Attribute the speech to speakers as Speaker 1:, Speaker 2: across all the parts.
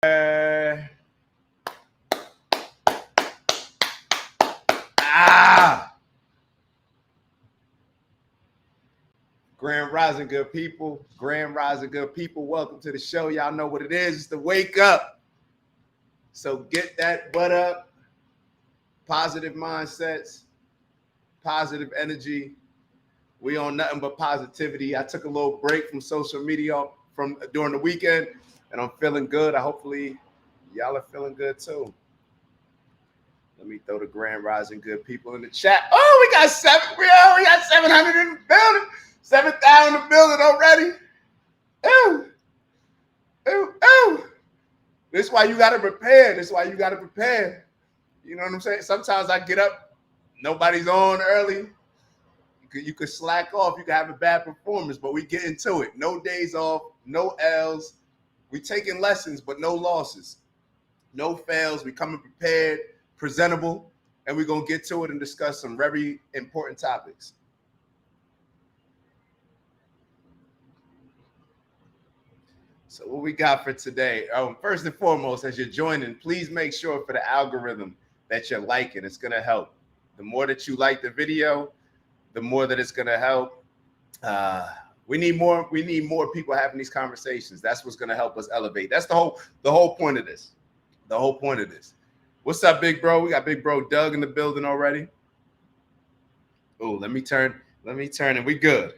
Speaker 1: Grand Rising, good people. Grand Rising, good people. Welcome to the show. Y'all know what it is. It's the wake up. So get that butt up. Positive mindsets, positive energy. We on nothing but positivity. I took a little break from social media from during the weekend, and I'm feeling good. Hopefully, y'all are feeling good too. Let me throw the Grand Rising good people in the chat. Oh, we got 700 in the building. 7,000 in the building already. Ooh. Ooh, ooh. This is why you got to prepare. You know what I'm saying? Sometimes I get up, nobody's on early. You could slack off. You could have a bad performance, but we get into it. No days off, no L's. We taking lessons, but no losses. No fails. We coming prepared, presentable, and we're going to get to it and discuss some very important topics. So what we got for today? First and foremost, as you're joining, please make sure for the algorithm that you're liking. It's going to help. The more that you like the video, the more that it's going to help. We need more people having these conversations. That's what's going to help us elevate. That's the whole point of this. The whole point of this. What's up, big bro? We got big bro Doug in the building already. Oh, let me turn and we good.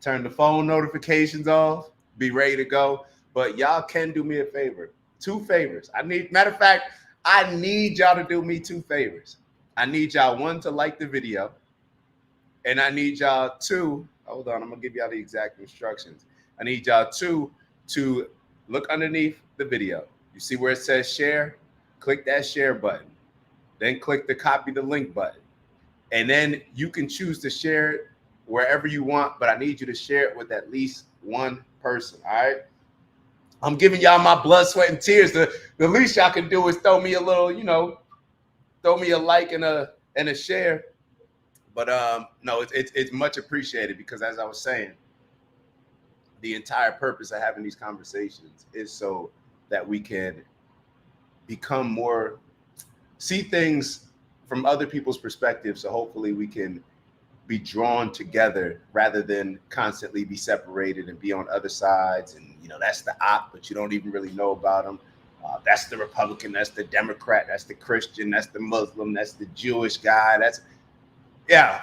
Speaker 1: Turn the phone notifications off. Be ready to go. But y'all can do me a favor. 2 favors. Matter of fact, I need y'all to do me 2 favors. I need y'all, 1, to like the video. And I need y'all 2, hold on, I'm gonna give y'all the exact instructions. I need y'all 2 to look underneath the video. You see where it says share? Click that share button. Then click the copy the link button. And then you can choose to share it wherever you want, but I need you to share it with at least 1 person, all right? I'm giving y'all my blood, sweat, and tears. The least y'all can do is throw me a little, throw me a like and a share. But no, it's much appreciated because, as I was saying, the entire purpose of having these conversations is so that we can become more, see things from other people's perspectives. So hopefully we can be drawn together rather than constantly be separated and be on other sides. And, that's the op, but you don't even really know about them. That's the Republican, that's the Democrat, that's the Christian, that's the Muslim, that's the Jewish guy.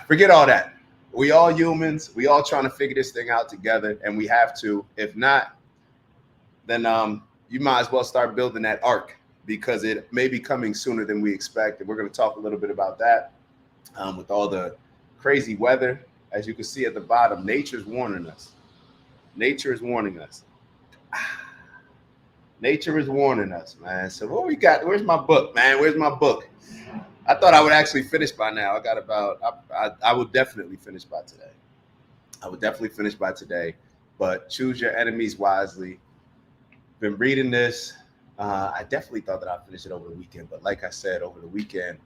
Speaker 1: Forget all that. We all humans. We all trying to figure this thing out together, and we have to. If not, then you might as well start building that ark because it may be coming sooner than we expect. And we're going to talk a little bit about that with all the crazy weather. As you can see at the bottom, nature's warning us. Nature is warning us. Nature is warning us, man. So what we got? Where's my book, man? Where's my book? I thought I would actually finish by now. I would definitely finish by today. But choose your enemies wisely. Been reading this. I definitely thought that I'd finish it over the weekend. But like I said, over the weekend,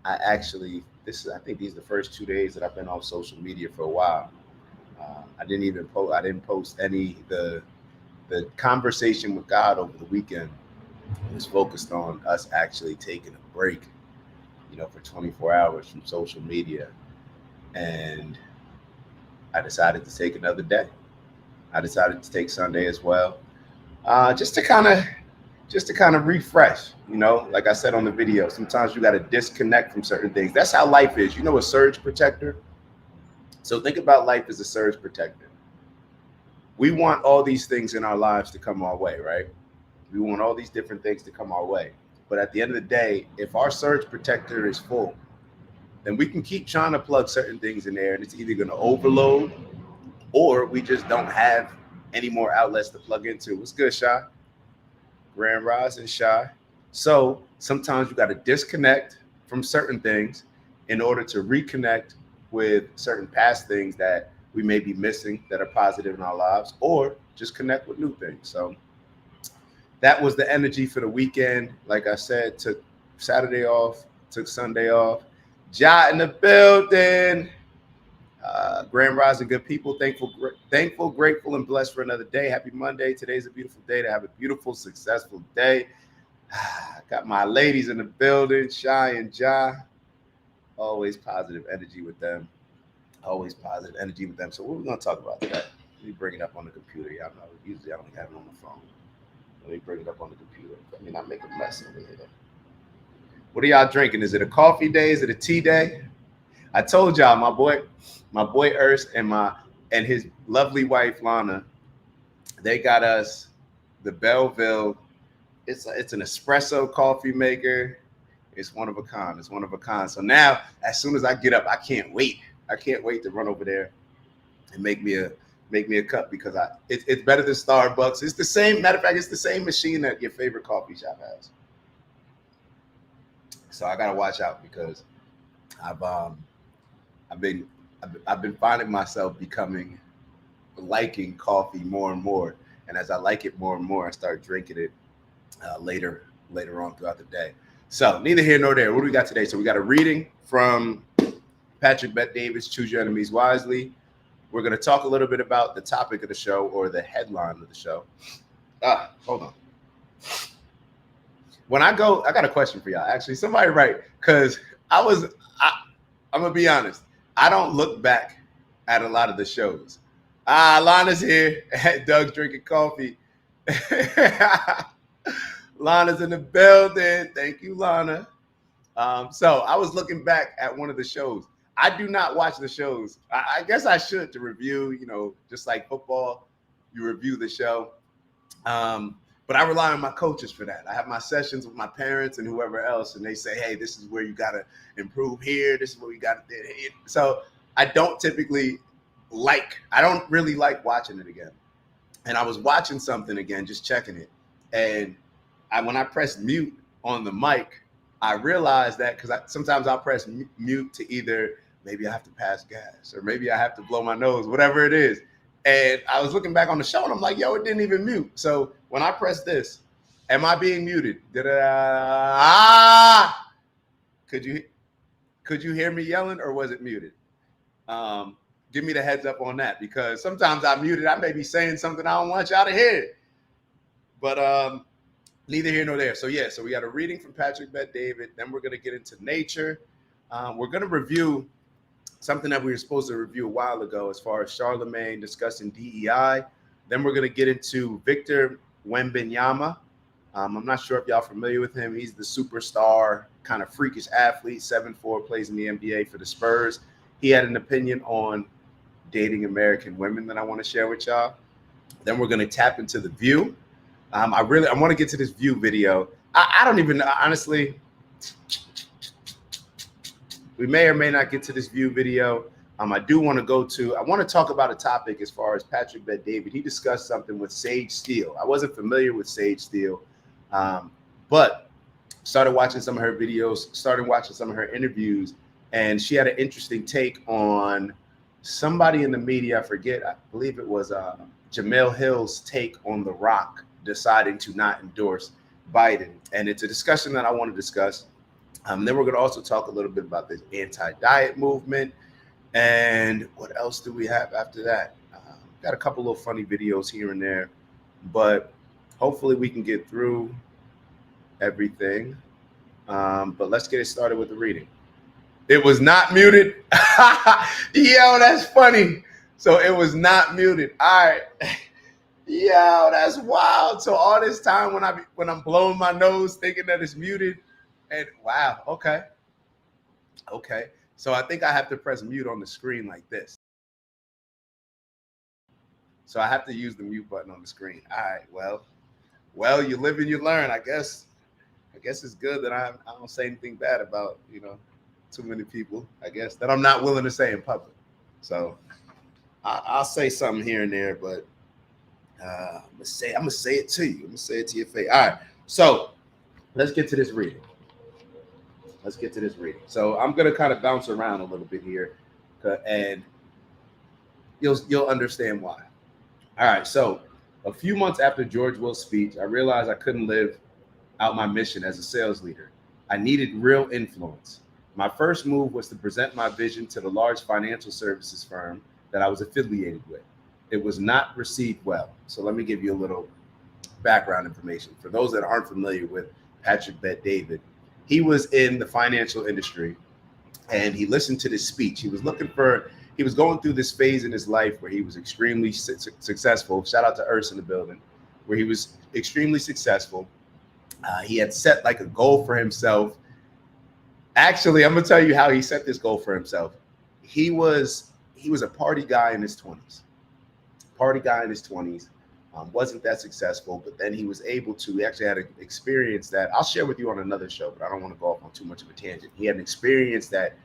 Speaker 1: I think these are the first 2 days that I've been off social media for a while. I didn't post any. The conversation with God over the weekend was focused on us actually taking a break, for 24 hours from social media. And I decided to take another day. I decided to take Sunday as well, just to kind of refresh. Like I said on the video, sometimes you got to disconnect from certain things. That's how life is. A surge protector. So think about life as a surge protector. We want all these things in our lives to come our way, right? We want all these different things to come our way. But at the end of the day, if our surge protector is full, then we can keep trying to plug certain things in there, and it's either going to overload or we just don't have any more outlets to plug into. What's good, Shy? Grand Rising, Shy. So sometimes you got to disconnect from certain things in order to reconnect with certain past things that we may be missing that are positive in our lives, or just connect with new things. So that was the energy for the weekend. Like I said, took Saturday off, took Sunday off. Ja in the building. Grand Rising, good people. Thankful, grateful, and blessed for another day. Happy Monday. Today's a beautiful day to have a beautiful, successful day. Got my ladies in the building, Shy and Ja. Always positive energy with them. Always positive energy with them. So what are we going to talk about today? Let me bring it up on the computer. Y'all know, usually I don't have it on the phone. Let me bring it up on the computer. Let me not make a mess over here. What are y'all drinking? Is it a coffee day? Is it a tea day? I told y'all, my boy Ernst and his lovely wife Lana, they got us the Belleville. It's an espresso coffee maker. It's one of a kind. It's one of a kind. So now, as soon as I get up, I can't wait. I can't wait to run over there and make me a cup because it's better than Starbucks. It's the same. Matter of fact, it's the same machine that your favorite coffee shop has. So I gotta watch out because I've been finding myself liking coffee more and more, and as I like it more and more, I start drinking it later on throughout the day. So neither here nor there. What do we got today? So we got a reading from Patrick Bet-David's Choose Your Enemies Wisely. We're going to talk a little bit about the topic of the show or the headline of the show. Hold on. When I got a question for y'all. Actually, somebody write, because I'm going to be honest. I don't look back at a lot of the shows. Lana's here. Doug's drinking coffee. Lana's in the building. Thank you, Lana. So I was looking back at one of the shows. I do not watch the shows. I guess I should to review, just like football, you review the show. But I rely on my coaches for that. I have my sessions with my parents and whoever else, and they say, hey, this is where you got to improve here. This is where you got to do it. So I don't really like watching it again. And I was watching something again, just checking it. And when I pressed mute on the mic, I realized that because sometimes I'll press mute to either maybe I have to pass gas or maybe I have to blow my nose, whatever it is. And I was looking back on the show and I'm like, yo, it didn't even mute. So when I press this, am I being muted? Could you hear me yelling or was it muted? Give me the heads up on that because sometimes I'm muted. I may be saying something I don't want y'all to hear. But neither here nor there. So we got a reading from Patrick Bet-David. Then we're going to get into nature. We're going to review something that we were supposed to review a while ago as far as Charlemagne discussing DEI. Then we're going to get into Victor Wembanyama. I'm not sure if y'all are familiar with him. He's the superstar, kind of freakish athlete, 7'4", plays in the NBA for the Spurs. He had an opinion on dating American women that I want to share with y'all. Then we're going to tap into The View. I want to get to this View video. I don't even, honestly, we may or may not get to this View video. I want to talk about a topic as far as Patrick Bet-David. He discussed something with Sage Steele. I wasn't familiar with Sage Steele, but started watching some of her videos, started watching some of her interviews, and she had an interesting take on somebody in the media. I believe it was Jemele Hill's take on The Rock deciding to not endorse Biden. And it's a discussion that I want to discuss. Then we're going to also talk a little bit about this anti-diet movement. And what else do we have after that? Got a couple of funny videos here and there, but hopefully we can get through everything. But let's get it started with the reading. It was not muted. Yo, that's funny. So it was not muted. All right. Yo, that's wild. So all this time when I'm blowing my nose thinking that it's muted, and wow, okay. So I think I have to press mute on the screen like this. So I have to use the mute button on the screen. All right, well, you live and you learn. I guess it's good that I don't say anything bad about, too many people, I guess, that I'm not willing to say in public. So I'll say something here and there, but I'm gonna say it to you. I'm gonna say it to your face. All right. So let's get to this reading. So I'm gonna kind of bounce around a little bit here, and you'll understand why. All right. So a few months after George Will's speech, I realized I couldn't live out my mission as a sales leader. I needed real influence. My first move was to present my vision to the large financial services firm that I was affiliated with. It was not received well. So let me give you a little background information. For those that aren't familiar with Patrick Bet David, he was in the financial industry and he listened to this speech. He was going through this phase in his life where he was extremely successful. Shout out to Urs in the building, where he was extremely successful. He had set like a goal for himself. Actually, I'm gonna tell you how he set this goal for himself. He was a party guy in his 20s. Wasn't that successful, but then he was able to. He actually had an experience that I'll share with you on another show, but I don't want to go off on too much of a tangent. He had an experience that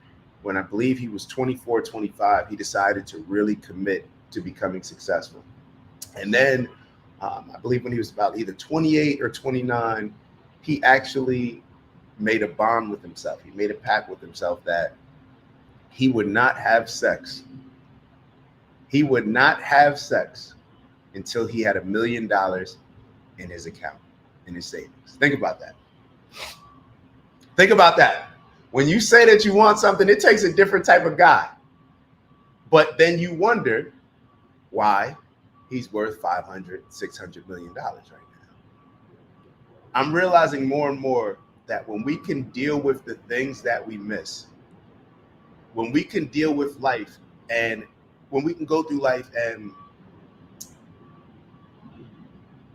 Speaker 1: when I believe he was 24, 25, he decided to really commit to becoming successful. And then I believe when he was about either 28 or 29, he actually made a bond with himself. He made a pact with himself that he would not have sex. He would not have sex until he had $1 million in his account, in his savings. Think about that. Think about that. When you say that you want something, it takes a different type of guy. But then you wonder why he's worth $500, $600 million right now. I'm realizing more and more that when we can deal with the things that we miss, when we can deal with life, and when we can go through life and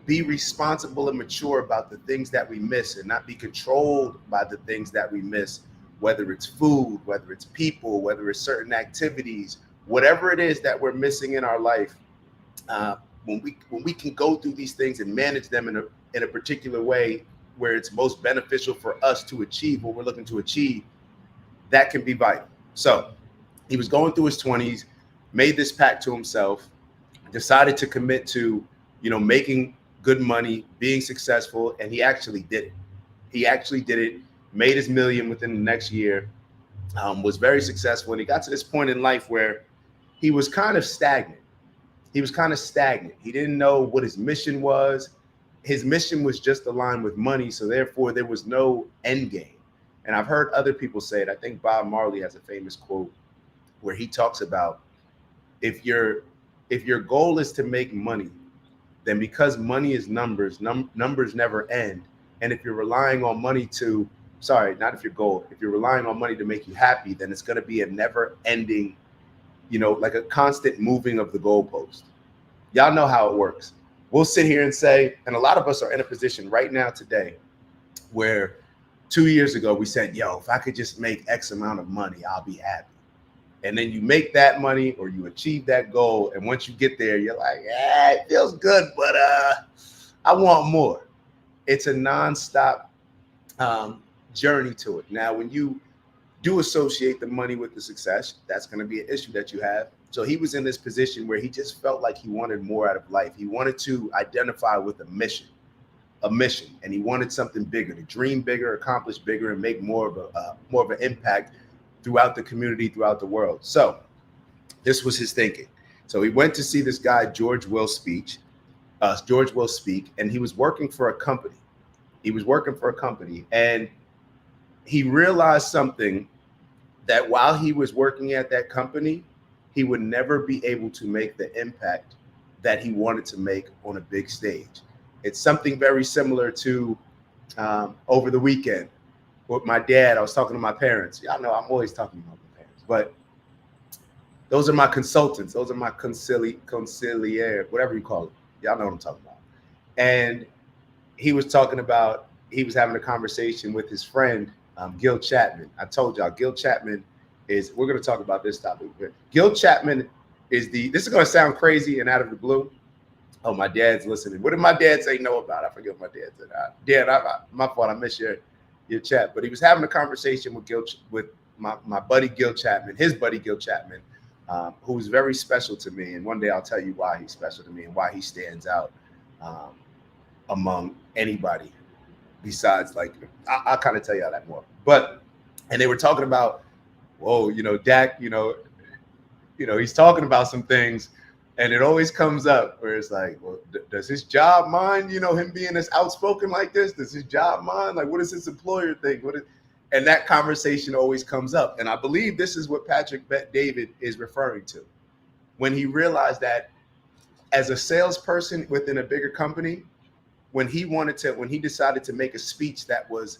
Speaker 1: be responsible and mature about the things that we miss and not be controlled by the things that we miss, whether it's food, whether it's people, whether it's certain activities, whatever it is that we're missing in our life, when we can go through these things and manage them in a particular way where it's most beneficial for us to achieve what we're looking to achieve, that can be vital. So he was going through his 20s, made this pact to himself, decided to commit to, making good money, being successful, and he actually did it. Made his $1 million within the next year, was very successful, and he got to this point in life where he was kind of stagnant. He didn't know what his mission was. His mission was just aligned with money, so therefore there was no end game. And I've heard other people say it. I think Bob Marley has a famous quote where he talks about if your goal is to make money, then because money is numbers, numbers never end. And if you're relying on money if you're relying on money to make you happy, then it's going to be a never ending, like a constant moving of the goalpost. Y'all know how it works. We'll sit here and say, and a lot of us are in a position right now today where 2 years ago we said, if I could just make X amount of money, I'll be happy. And then you make that money or you achieve that goal. And once you get there, you're like, it feels good, but I want more. It's a nonstop journey to it. Now, when you do associate the money with the success, that's going to be an issue that you have. So he was in this position where he just felt like he wanted more out of life. He wanted to identify with a mission, and he wanted something bigger, to dream bigger, accomplish bigger, and make more of an impact throughout the community, throughout the world. So this was his thinking. So he went to see this guy, George Will Speak, and he was working for a company. And he realized something, that while he was working at that company, he would never be able to make the impact that he wanted to make on a big stage. It's something very similar to over the weekend with my dad. I was talking to my parents. Y'all know I'm always talking about my parents, but those are my consultants. Those are my conciliaire, whatever you call it. Y'all know what I'm talking about. And he was having a conversation with his friend, Gil Chapman. I told y'all, Gil Chapman we're going to talk about this topic. Gil Chapman this is going to sound crazy and out of the blue. Oh, my dad's listening. What did my dad say no about? I forget what my dad said. Dad, my fault. I missed your chat. But he was having a conversation with my buddy Gil Chapman, his buddy Gil Chapman, who's very special to me. And one day I'll tell you why he's special to me and why he stands out among anybody besides, like, I'll kind of tell you all that more. And they were talking about, Dak, he's talking about some things, and it always comes up where it's like, well, does his job mind, him being as outspoken like this? Does his job mind? Like, what does his employer think? And that conversation always comes up. And I believe this is what Patrick Bet-David is referring to when he realized that as a salesperson within a bigger company, when he decided to make a speech that was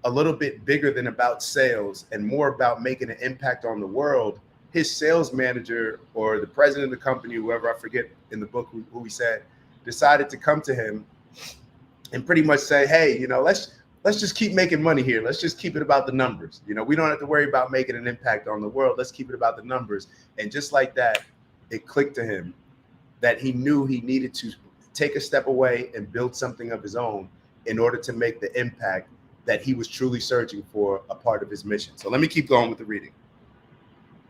Speaker 1: a little bit bigger than about sales and more about making an impact on the world, his sales manager or the president of the company, whoever, I forget in the book who he said, decided to come to him and pretty much say, hey, let's just keep making money here. Let's just keep it about the numbers. We don't have to worry about making an impact on the world. Let's keep it about the numbers. And just like that, it clicked to him that he knew he needed to take a step away and build something of his own in order to make the impact that he was truly searching for, a part of his mission. So let me keep going with the reading.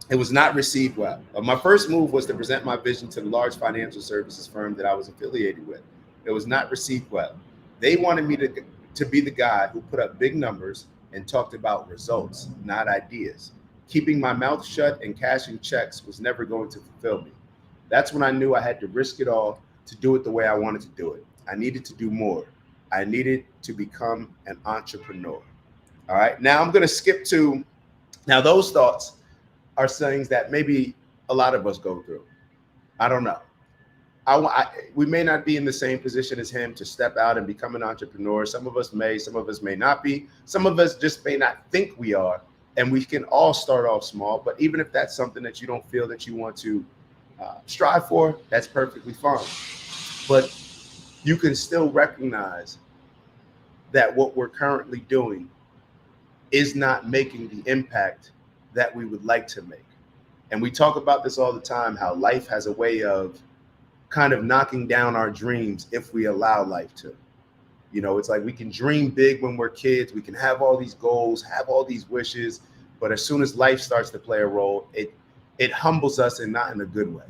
Speaker 1: It was not received well. My first move was to present my vision to the large financial services firm that I was affiliated with. It was not received well. They wanted me to be the guy who put up big numbers and talked about results, not ideas. Keeping my mouth shut and cashing checks was never going to fulfill me. That's when I knew I had to risk it all to do it the way I wanted to do it. I needed to do more. I needed to become an entrepreneur. All right. Now I'm going to skip to, now those thoughts are things that maybe a lot of us go through. I don't know. We may not be in the same position as him to step out and become an entrepreneur. Some of us may, some of us may not be. Some of us just may not think we are. And we can all start off small. But even if that's something that you don't feel that you want to strive for, that's perfectly fine. But you can still recognize that what we're currently doing is not making the impact that we would like to make. And we talk about this all the time, how life has a way of kind of knocking down our dreams if we allow life to. It's like we can dream big when we're kids. We can have all these goals, have all these wishes. But as soon as life starts to play a role, it humbles us, and not in a good way.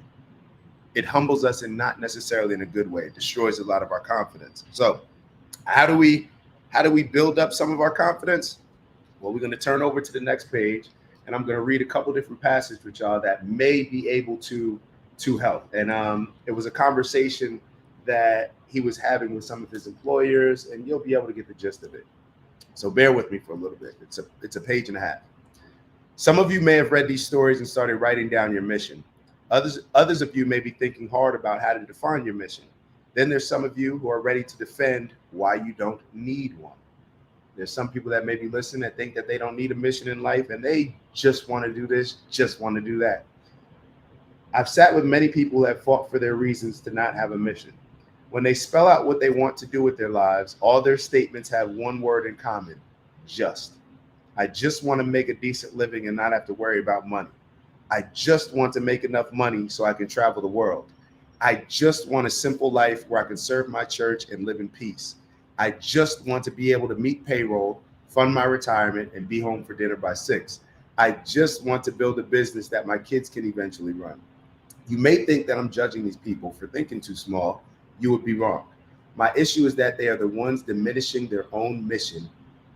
Speaker 1: It humbles us and not necessarily in a good way. It destroys a lot of our confidence. So how do we build up some of our confidence? Well, we're going to turn over to the next page, and I'm going to read a couple different passages with y'all that may be able to help. And it was a conversation that he was having with some of his employers, and you'll be able to get the gist of it. So bear with me for a little bit. It's a page and a half. Some of you may have read these stories and started writing down your mission. Others of you may be thinking hard about how to define your mission. Then there's some of you who are ready to defend why you don't need one. There's some people that may be listening that think that they don't need a mission in life, and they just want to do this, just want to do that. I've sat with many people that fought for their reasons to not have a mission. When they spell out what they want to do with their lives, all their statements have one word in common: just. I just want to make a decent living and not have to worry about money. I just want to make enough money so I can travel the world. I just want a simple life where I can serve my church and live in peace. I just want to be able to meet payroll, fund my retirement, and be home for dinner by 6. I just want to build a business that my kids can eventually run. You may think that I'm judging these people for thinking too small. You would be wrong. My issue is that they are the ones diminishing their own mission.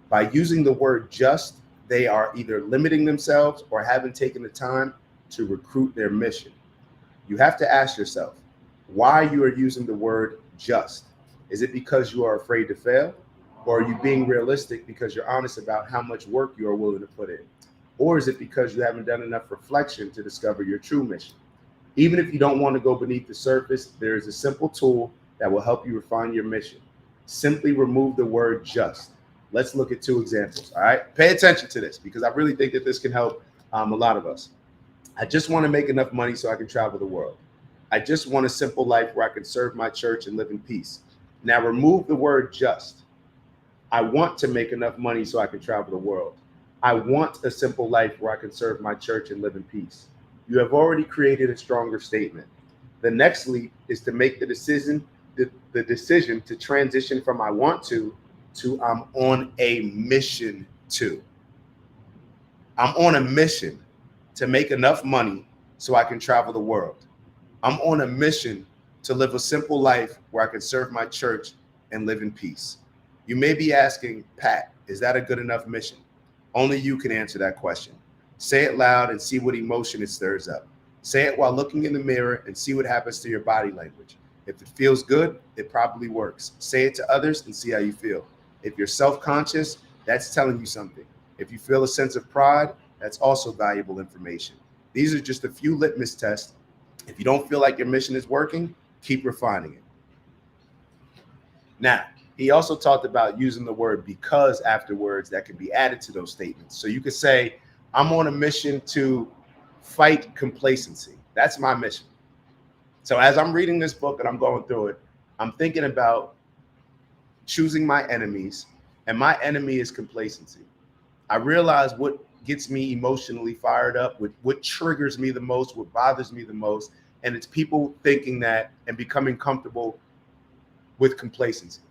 Speaker 1: By using the word just, they are either limiting themselves or haven't taken the time to recruit their mission. You have to ask yourself why you are using the word just. Is it because you are afraid to fail? Or are you being realistic because you're honest about how much work you are willing to put in? Or is it because you haven't done enough reflection to discover your true mission? Even if you don't want to go beneath the surface, there is a simple tool that will help you refine your mission. Simply remove the word just. Let's look at 2 examples. All right. Pay attention to this because I really think that this can help a lot of us. I just want to make enough money so I can travel the world. I just want a simple life where I can serve my church and live in peace. Now remove the word just. I want to make enough money so I can travel the world. I want a simple life where I can serve my church and live in peace. You have already created a stronger statement. The next leap is to make the decision to transition from I want to I'm on a mission to. I'm on a mission to make enough money so I can travel the world. I'm on a mission to live a simple life where I can serve my church and live in peace. You may be asking, Pat, is that a good enough mission? Only you can answer that question. Say it loud and see what emotion it stirs up. Say it while looking in the mirror and see what happens to your body language. If it feels good, it probably works. Say it to others and see how you feel. If you're self-conscious, that's telling you something. If you feel a sense of pride, that's also valuable information. These are just a few litmus tests. If you don't feel like your mission is working, keep refining it. Now, he also talked about using the word because afterwards that can be added to those statements. So you could say, I'm on a mission to fight complacency. That's my mission. So as I'm reading this book and I'm going through it, I'm thinking about choosing my enemies, and my enemy is complacency. I realize what gets me emotionally fired up, what triggers me the most, what bothers me the most, and it's people thinking that and becoming comfortable with complacency,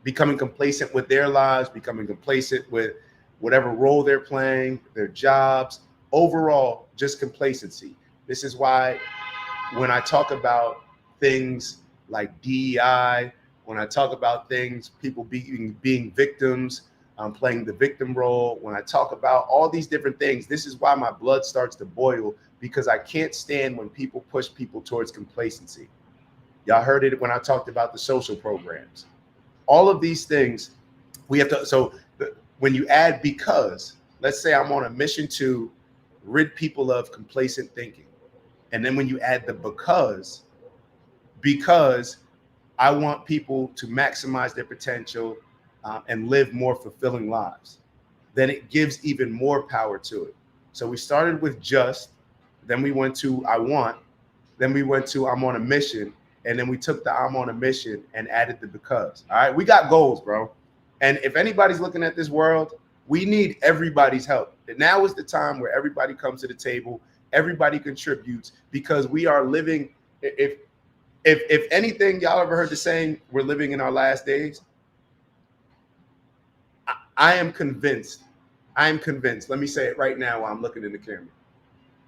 Speaker 1: becoming complacent with their lives, becoming complacent with whatever role they're playing, their jobs, overall, just complacency. This is why when I talk about things like DEI, when I talk about things, people being victims, playing the victim role, when I talk about all these different things, this is why my blood starts to boil, because I can't stand when people push people towards complacency. Y'all heard it when I talked about the social programs. All of these things we have to, so when you add because, let's say I'm on a mission to rid people of complacent thinking. And then when you add the because I want people to maximize their potential and live more fulfilling lives, then it gives even more power to it. So we started with just, then we went to I want, then we went to I'm on a mission, and then we took the I'm on a mission and added the because. All right, we got goals, bro. And if anybody's looking at this world, we need everybody's help. And now is the time where everybody comes to the table, everybody contributes, because we are living. If anything, y'all ever heard the saying, we're living in our last days? I am convinced. Let me say it right now while I'm looking in the camera.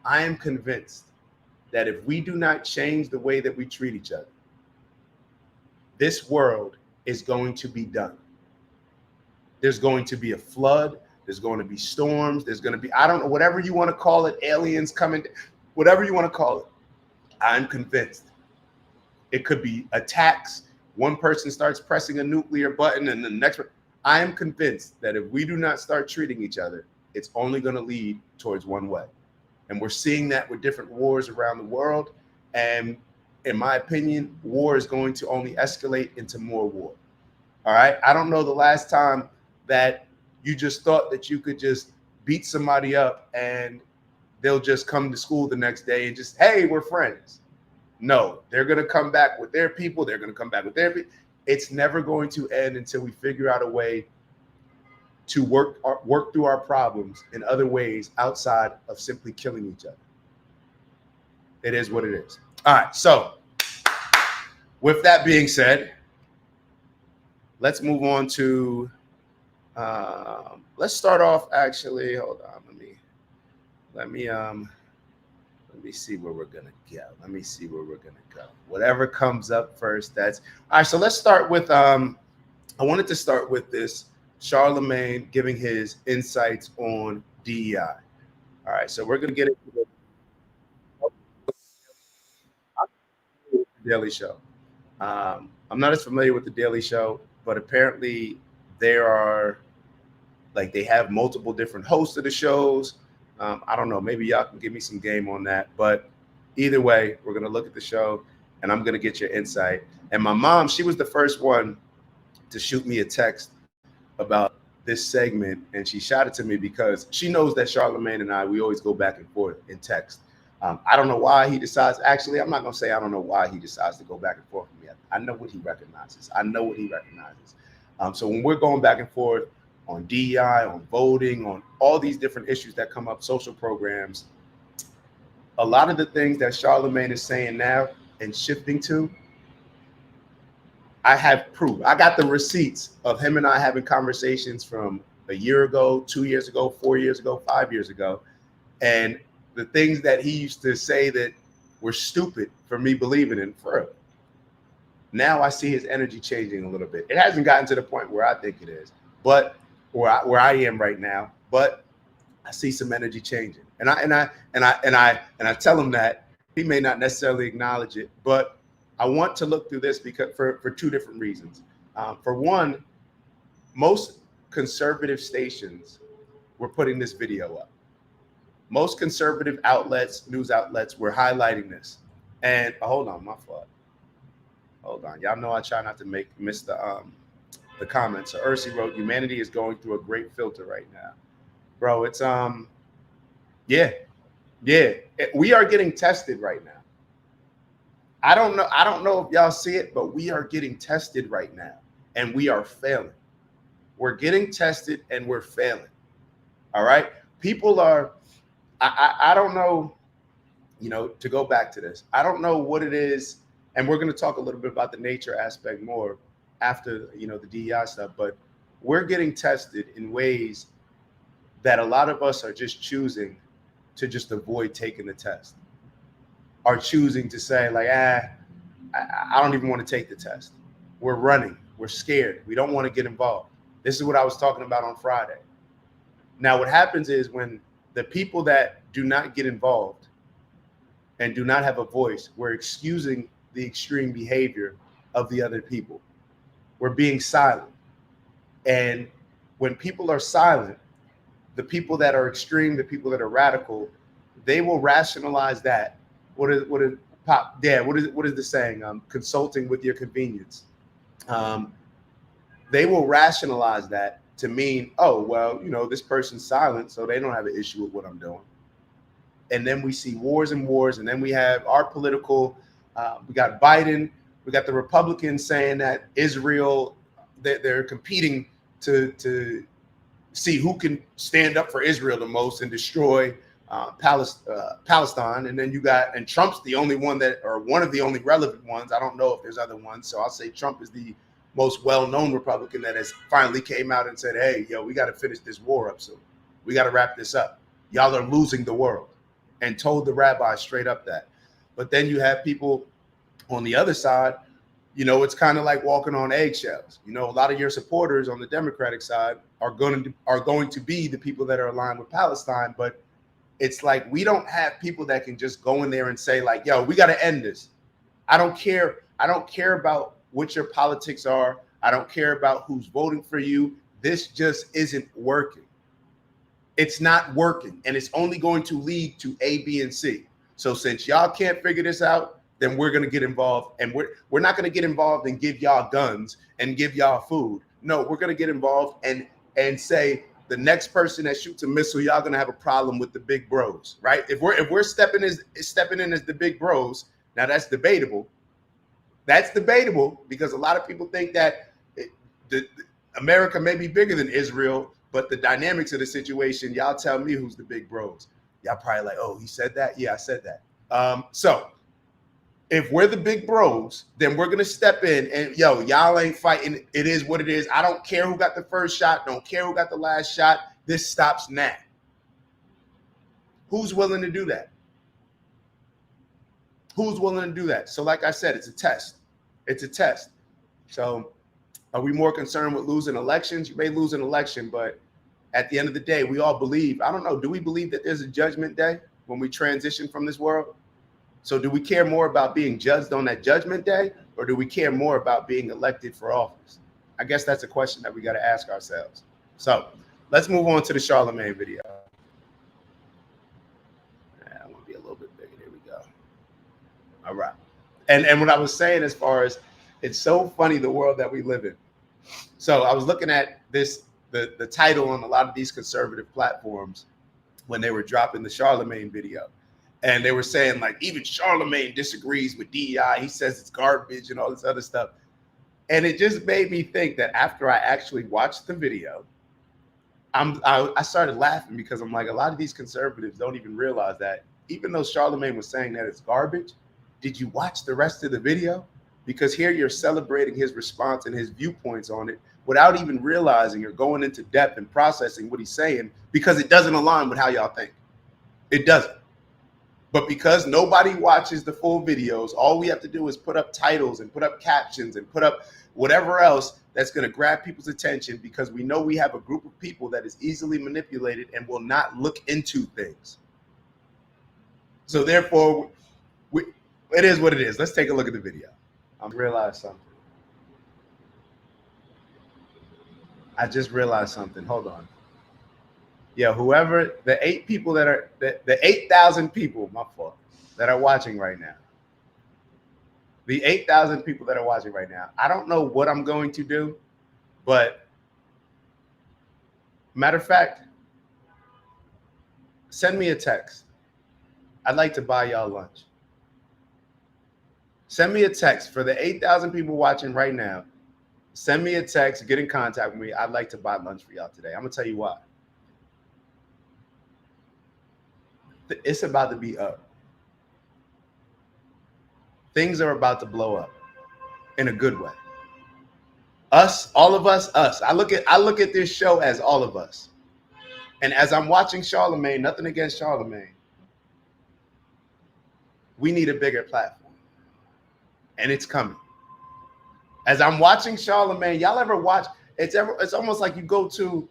Speaker 1: I am convinced that if we do not change the way that we treat each other, this world is going to be done. There's going to be a flood. There's going to be storms. There's going to be, I don't know, whatever you want to call it, aliens coming, whatever you want to call it. I'm convinced. It could be attacks. One person starts pressing a nuclear button and the next one. I am convinced that if we do not start treating each other, it's only going to lead towards one way. And we're seeing that with different wars around the world. And in my opinion, war is going to only escalate into more war. All right. I don't know the last time that you just thought that you could just beat somebody up and they'll just come to school the next day and just, hey, we're friends. No, they're going to come back with their people. They're going to come back with their people. It's never going to end until we figure out a way to work through our problems in other ways outside of simply killing each other. It is what it is. All right. So with that being said, let's move on to, let's start off actually, hold on. Let me see where we're going to go. Whatever comes up first, that's all right. So let's start with, I wanted to start with this Charlemagne giving his insights on DEI. All right. So we're going to get into the Daily Show. I'm not as familiar with the Daily Show, but apparently there are, like, they have multiple different hosts of the shows. I don't know. Maybe y'all can give me some game on that. But either way, we're going to look at the show and I'm going to get your insight. And my mom, she was the first one to shoot me a text about this segment. And she shot it to me because she knows that Charlemagne and I, we always go back and forth in text. I don't know why he decides. Actually, I'm not going to say I don't know why he decides to go back and forth with me. I know what he recognizes. So when we're going back and forth on DEI, on voting, on all these different issues that come up, social programs, a lot of the things that Charlemagne is saying now and shifting to, I have proof. I got the receipts of him and I having conversations from a year ago, 2 years ago, 4 years ago, 5 years ago. And the things that he used to say that were stupid for me believing in, for real. Now I see his energy changing a little bit. It hasn't gotten to the point where I think it is, but where I am right now, but I see some energy changing. And I tell him that he may not necessarily acknowledge it, but I want to look through this because for two different reasons. For one, most conservative stations we're putting this video up. Most conservative outlets, news outlets, were highlighting this. And hold on, my fault. Hold on, y'all know I try not to miss the comments. So Ursi wrote, "Humanity is going through a great filter right now, bro." It's yeah, we are getting tested right now. I don't know if y'all see it, but we are getting tested right now, and we are failing. We're getting tested and we're failing. All right, people are. I don't know. You know, to go back to this, I don't know what it is, and we're going to talk a little bit about the nature aspect more after, you know, the DEI stuff, but we're getting tested in ways that a lot of us are just choosing to just avoid taking the test, are choosing to say like, I don't even want to take the test. We're running, we're scared, we don't want to get involved. This is what I was talking about on Friday. Now, what happens is when the people that do not get involved and do not have a voice, we're excusing the extreme behavior of the other people. We're being silent. And when people are silent, the people that are extreme, the people that are radical, they will rationalize that. What is the saying? Consulting with your convenience. They will rationalize that to mean, oh, well, you know, this person's silent, so they don't have an issue with what I'm doing. And then we see wars and wars, and then we have our political, we got Biden, we got the Republicans saying that Israel, they're competing to see who can stand up for Israel the most and destroy Palestine. And then you got, and Trump's the only one that, or one of the only relevant ones. I don't know if there's other ones. So I'll say Trump is the most well-known Republican that has finally came out and said, hey, yo, we got to finish this war up soon. We got to wrap this up. Y'all are losing the world. And told the rabbi straight up that. But then you have people on the other side, you know, it's kind of like walking on eggshells. You know, a lot of your supporters on the Democratic side are going to be the people that are aligned with Palestine. But it's like, we don't have people that can just go in there and say like, yo, we got to end this. I don't care. I don't care about what your politics are. I don't care about who's voting for you. This just isn't working. It's not working, and it's only going to lead to A, B, and C. So since y'all can't figure this out, then we're going to get involved, and we're not going to get involved and give y'all guns and give y'all food. No, we're going to get involved and say the next person that shoots a missile, y'all going to have a problem with the big bros, right? If we're stepping in as the big bros, now that's debatable. That's debatable because a lot of people think that America may be bigger than Israel. But the dynamics of the situation, y'all tell me who's the big bros. Y'all probably like, oh, he said that? Yeah, I said that. So if we're the big bros, then we're going to step in and, yo, y'all ain't fighting. It is what it is. I don't care who got the first shot. Don't care who got the last shot. This stops now. Who's willing to do that? Who's willing to do that? So like I said, it's a test. It's a test. So are we more concerned with losing elections? You may lose an election, but at the end of the day, we all believe, I don't know, do we believe that there's a judgment day when we transition from this world? So do we care more about being judged on that judgment day, or do we care more about being elected for office? I guess that's a question that we got to ask ourselves. So let's move on to the Charlemagne video. I want to be a little bit bigger. There we go. All right. And what I was saying, as far as, it's so funny the world that we live in. So I was looking at this, the title on a lot of these conservative platforms when they were dropping the Charlemagne video. And they were saying like, even Charlemagne disagrees with DEI. He says it's garbage and all this other stuff. And it just made me think that after I actually watched the video, I started laughing because I'm like, a lot of these conservatives don't even realize that even though Charlemagne was saying that it's garbage, did you watch the rest of the video? Because here you're celebrating his response and his viewpoints on it without even realizing or going into depth and processing what he's saying, because it doesn't align with how y'all think. It doesn't. But because nobody watches the full videos, all we have to do is put up titles and put up captions and put up whatever else that's going to grab people's attention, because we know we have a group of people that is easily manipulated and will not look into things. So therefore, it is what it is. Let's take a look at the video. I realized something. I just realized something. Hold on. Yeah, whoever the 8 people that are the 8,000 people, my fault, that are watching right now. The 8,000 people that are watching right now. I don't know what I'm going to do, but matter of fact, send me a text. I'd like to buy y'all lunch. Send me a text for the 8,000 people watching right now. Send me a text, get in contact with me. I'd like to buy lunch for y'all today. I'm gonna tell you why. It's about to be up. Things are about to blow up in a good way. Us, all of us, us. I look at this show as all of us. And as I'm watching Charlamagne, nothing against Charlamagne, we need a bigger platform. And it's coming. As I'm watching Charlamagne, y'all ever watch? It's almost like you go to.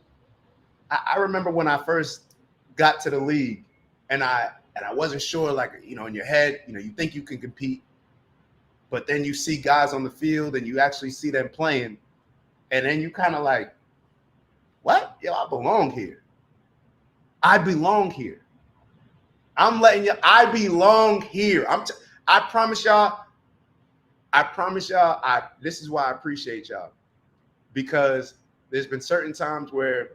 Speaker 1: I remember when I first got to the league, and I wasn't sure. Like, you know, in your head, you know, you think you can compete, but then you see guys on the field, and you actually see them playing, and then you kind of like, what? Yo, I belong here. I belong here. I'm letting you. I belong here. I promise y'all. I promise y'all. This is why I appreciate y'all, because there's been certain times where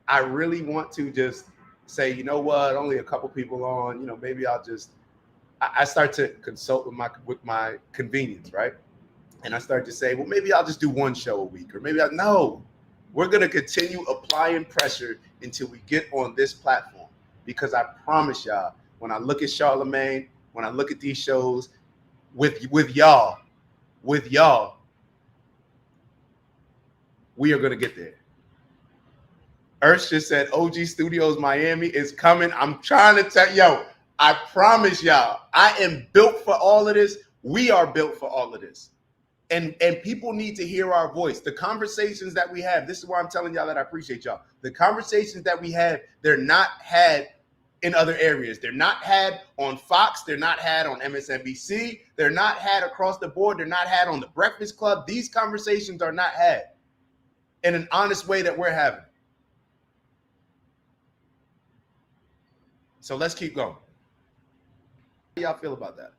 Speaker 1: I really want to just say, you know what, only a couple people on, you know, maybe I'll just. I start to consult with my convenience, right? And I start to say, well, maybe I'll just do one show a week, or maybe no. We're gonna continue applying pressure until we get on this platform, because I promise y'all, when I look at Charlamagne, when I look at these shows with y'all, we are gonna get there. Earth just said OG Studios Miami is coming. I'm trying to tell I promise y'all, I am built for all of this. We are built for all of this. And people need to hear our voice. The conversations that we have, this is why I'm telling y'all that I appreciate y'all. The conversations that we have, they're not had in other areas. They're not had on Fox. They're not had on MSNBC. They're not had across the board. They're not had on the Breakfast Club. These conversations are not had in an honest way that we're having. So let's keep going. How do y'all feel about that?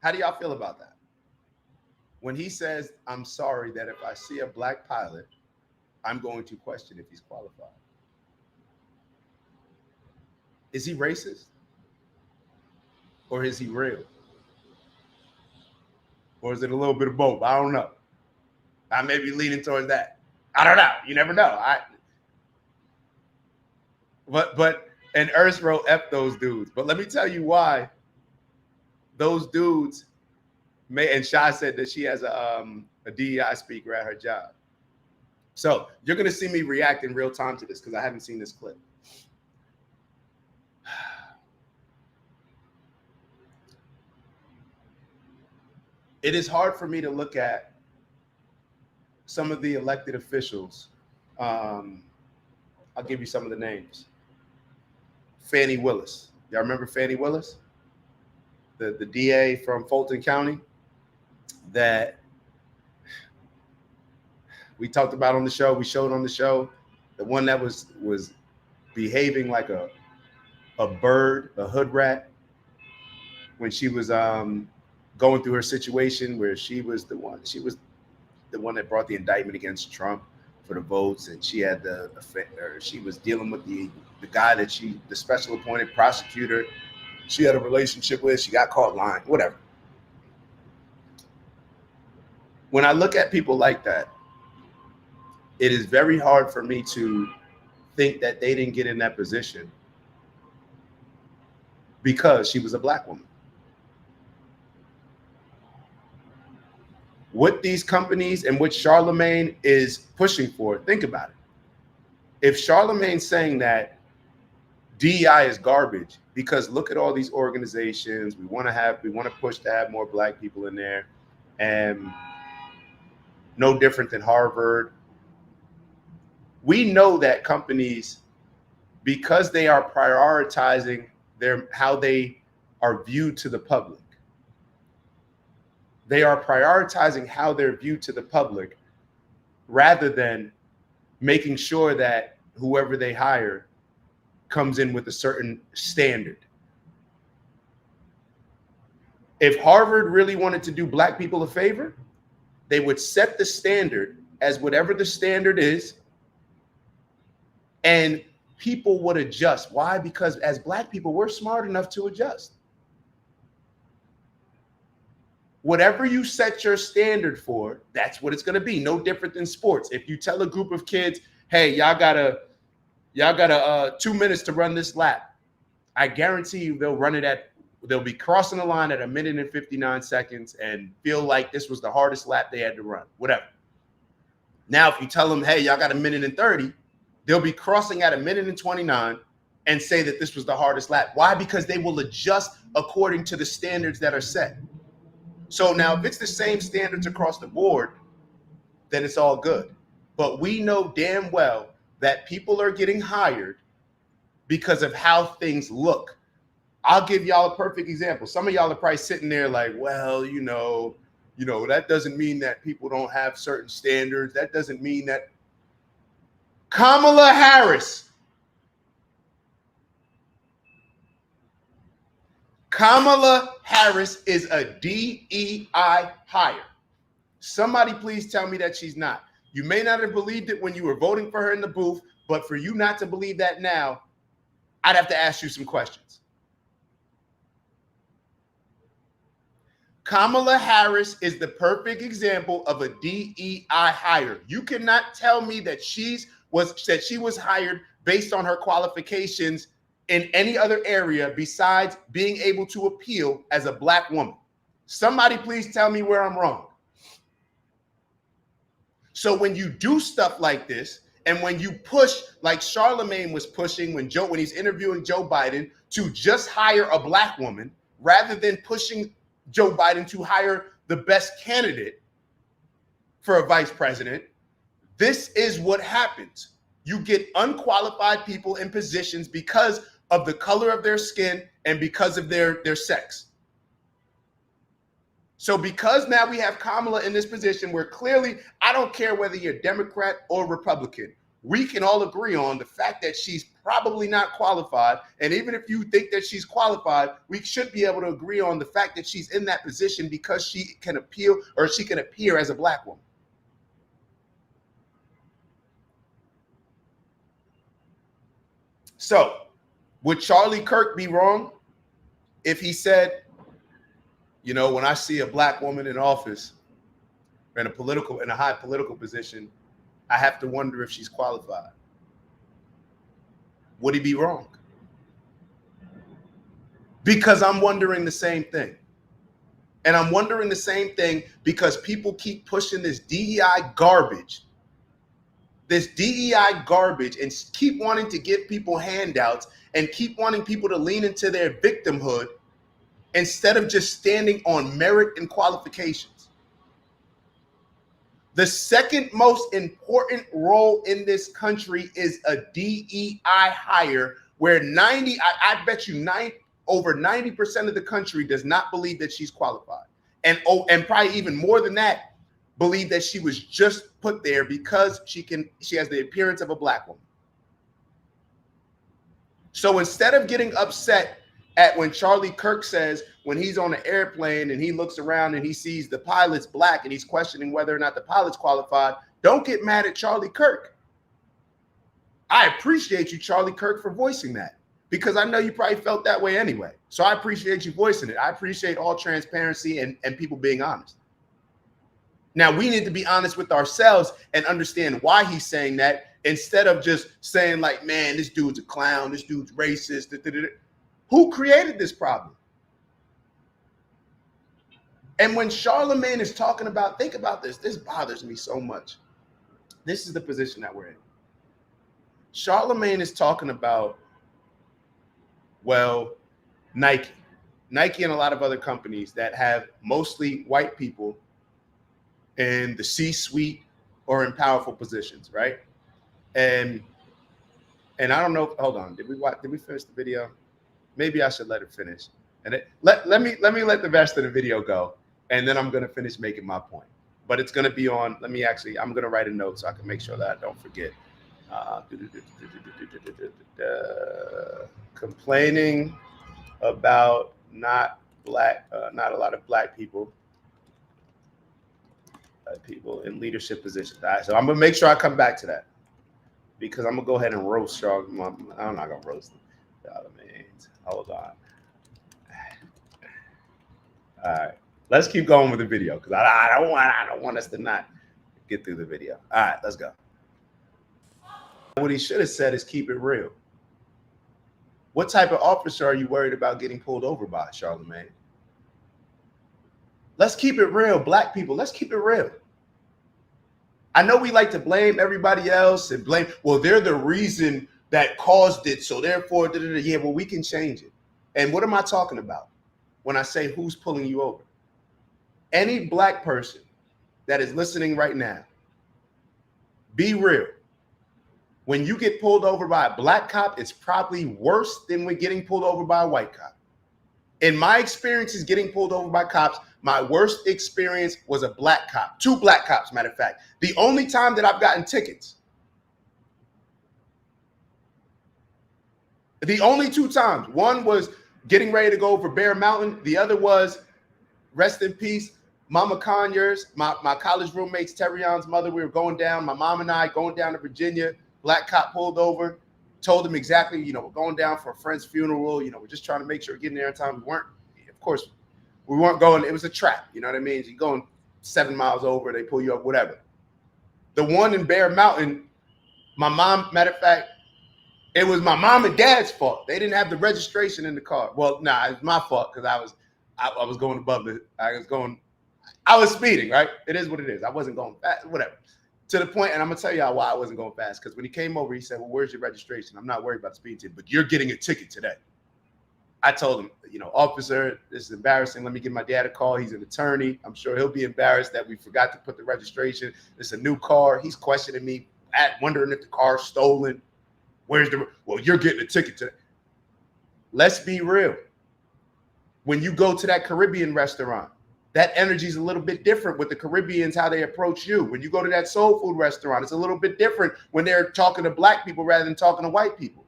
Speaker 1: How do y'all feel about that? When he says, I'm sorry that if I see a black pilot, I'm going to question if he's qualified. Is he racist? Or is he real? Or is it a little bit of both? I don't know. I may be leaning towards that. I don't know. You never know. But and Earth wrote F those dudes. But let me tell you why those dudes and Shy said that she has a DEI speaker at her job. So you're going to see me react in real time to this because I haven't seen this clip. It is hard for me to look at some of the elected officials. I'll give you some of the names. Fani Willis. Y'all remember Fani Willis? The DA from Fulton County that we talked about on the show. We showed on the show. The one that was behaving like a bird, a hood rat, when she was going through her situation where she was the one that brought the indictment against Trump for the votes, and she had she was dealing with the guy that the special appointed prosecutor she had a relationship with. She got caught lying, whatever. When I look at people like that, it is very hard for me to think that they didn't get in that position because she was a black woman. What these companies and what Charlamagne is pushing for, think about it. If Charlamagne's saying that DEI is garbage because look at all these organizations, we want to push to have more black people in there, and no different than Harvard. We know that companies, because they are prioritizing how they are viewed to the public, they are prioritizing how they're viewed to the public. rather than making sure that whoever they hire comes in with a certain standard. If Harvard really wanted to do black people a favor, they would set the standard as whatever the standard is, and people would adjust. Why? Because as black people, we're smart enough to adjust. Whatever you set your standard for, that's what it's going to be. No different than sports. If you tell a group of kids, hey, y'all gotta 2 minutes to run this lap, I guarantee you they'll be crossing the line at 1 minute and 59 seconds and feel like this was the hardest lap they had to run, whatever. Now, if you tell them, hey, y'all got 1 minute and 30, they'll be crossing at 1 minute and 29 and say that this was the hardest lap. Why? Because they will adjust according to the standards that are set. So now if it's the same standards across the board, then it's all good. But we know damn well that people are getting hired because of how things look. I'll give y'all a perfect example. Some of y'all are probably sitting there like, well, you know, that doesn't mean that people don't have certain standards. That doesn't mean that Kamala Harris is a DEI hire. Somebody please tell me that she's not. You may not have believed it when you were voting for her in the booth, but for you not to believe that now, I'd have to ask you some questions. Kamala Harris is the perfect example of a DEI hire. You cannot tell me that she was hired based on her qualifications in any other area besides being able to appeal as a black woman. Somebody please tell me where I'm wrong. So when you do stuff like this, and when you push like Charlemagne was pushing when he's interviewing Joe Biden to just hire a black woman rather than pushing Joe Biden to hire the best candidate for a vice president, this is what happens. You get unqualified people in positions because of the color of their skin and because of their sex. So because now we have Kamala in this position where clearly, I don't care whether you're Democrat or Republican, we can all agree on the fact that she's probably not qualified. And even if you think that she's qualified, we should be able to agree on the fact that she's in that position because she can appeal or she can appear as a black woman. So would Charlie Kirk be wrong if he said, you know, when I see a black woman in office in a high political position, I have to wonder if she's qualified? Would he be wrong? Because I'm wondering the same thing. And I'm wondering the same thing because people keep pushing this DEI garbage and keep wanting to give people handouts and keep wanting people to lean into their victimhood instead of just standing on merit and qualifications. The second most important role in this country is a DEI hire where I bet you over 90% of the country does not believe that she's qualified. And probably even more than that, believe that she was just put there because she has the appearance of a black woman. So instead of getting upset at when Charlie Kirk says when he's on an airplane and he looks around and he sees the pilot's black and he's questioning whether or not the pilot's qualified, don't get mad at Charlie Kirk. I appreciate you, Charlie Kirk, for voicing that because I know you probably felt that way anyway. So I appreciate you voicing it. I appreciate all transparency and people being honest. Now, we need to be honest with ourselves and understand why he's saying that instead of just saying like, man, this dude's a clown, this dude's racist. Who created this problem? And when Charlemagne is talking about, think about this. This bothers me so much. This is the position that we're in. Charlemagne is talking about, well, Nike and a lot of other companies that have mostly white people in the C-suite or in powerful positions, right? And I don't know. Hold on. Did we finish the video? Maybe I should let it finish. And let me let the rest of the video go, and then I'm going to finish making my point. but it's going to be on. I'm going to write a note so I can make sure that I don't forget. Complaining about not a lot of black people in leadership positions. All right, so I'm gonna make sure I come back to that because I'm gonna go ahead and roast Charlotte. I'm not gonna roast them. Hold on. All right, let's keep going with the video because I don't want us to not get through the video. All right, let's go. What he should have said is keep it real. What type of officer are you worried about getting pulled over by, Charlamagne? Let's keep it real, black people. Let's keep it real. I know we like to blame everybody else and blame, well, they're the reason that caused it, so therefore, yeah, well, we can change it. And what am I talking about when I say who's pulling you over? Any black person that is listening right now, be real. When you get pulled over by a black cop, it's probably worse than when getting pulled over by a white cop. In my experiences getting pulled over by cops, my worst experience was a black cop. 2 black cops, matter of fact. The only time that I've gotten tickets, the only 2 times, one was getting ready to go over Bear Mountain. The other was, rest in peace, Mama Conyers, my college roommates, Terrion's mother. We were going down, my mom and I going down to Virginia. Black cop pulled over, told him exactly, we're going down for a friend's funeral. We're just trying to make sure we're getting there in time. We weren't going, it was a trap. You know what I mean? You're going 7 miles over, they pull you up, whatever. The one in Bear Mountain, my mom, matter of fact, it was my mom and dad's fault. They didn't have the registration in the car. Well, it was my fault because I was going above I was speeding, right? It is what it is. I wasn't going fast, whatever. To the point, and I'm gonna tell y'all why I wasn't going fast. Because when he came over, he said, well, where's your registration? I'm not worried about the speed ticket, but you're getting a ticket today. I told him, officer, this is embarrassing. Let me give my dad a call. He's an attorney. I'm sure he'll be embarrassed that we forgot to put the registration. It's a new car. He's questioning me, wondering if the car's stolen. Well, you're getting a ticket today. Let's be real. When you go to that Caribbean restaurant, that energy is a little bit different with the Caribbeans, how they approach you. When you go to that soul food restaurant, it's a little bit different when they're talking to black people rather than talking to white people.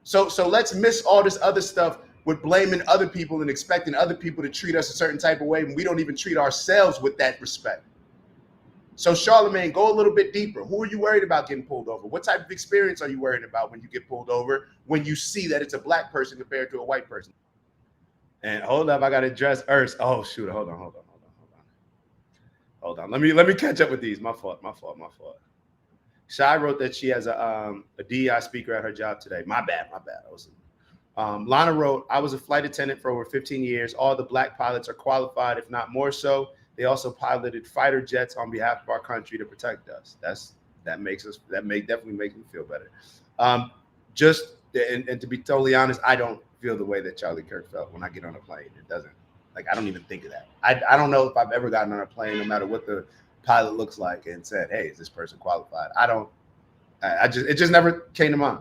Speaker 1: So let's miss all this other stuff with blaming other people and expecting other people to treat us a certain type of way when we don't even treat ourselves with that respect. So Charlamagne, go a little bit deeper. Who are you worried about getting pulled over? What type of experience are you worried about when you get pulled over, when you see that it's a black person compared to a white person? And hold up, I got to address Urs. Oh, shoot. Hold on. Let me catch up with these. My fault. Shy wrote that she has a DEI speaker at her job today. My bad. Lana wrote, I was a flight attendant for over 15 years. All the black pilots are qualified, if not more so. They also piloted fighter jets on behalf of our country to protect us. That definitely makes me feel better. And to be totally honest, I don't feel the way that Charlie Kirk felt when I get on a plane. It doesn't, I don't even think of that. I don't know if I've ever gotten on a plane, no matter what the pilot looks like, and said, hey, is this person qualified? It just never came to mind.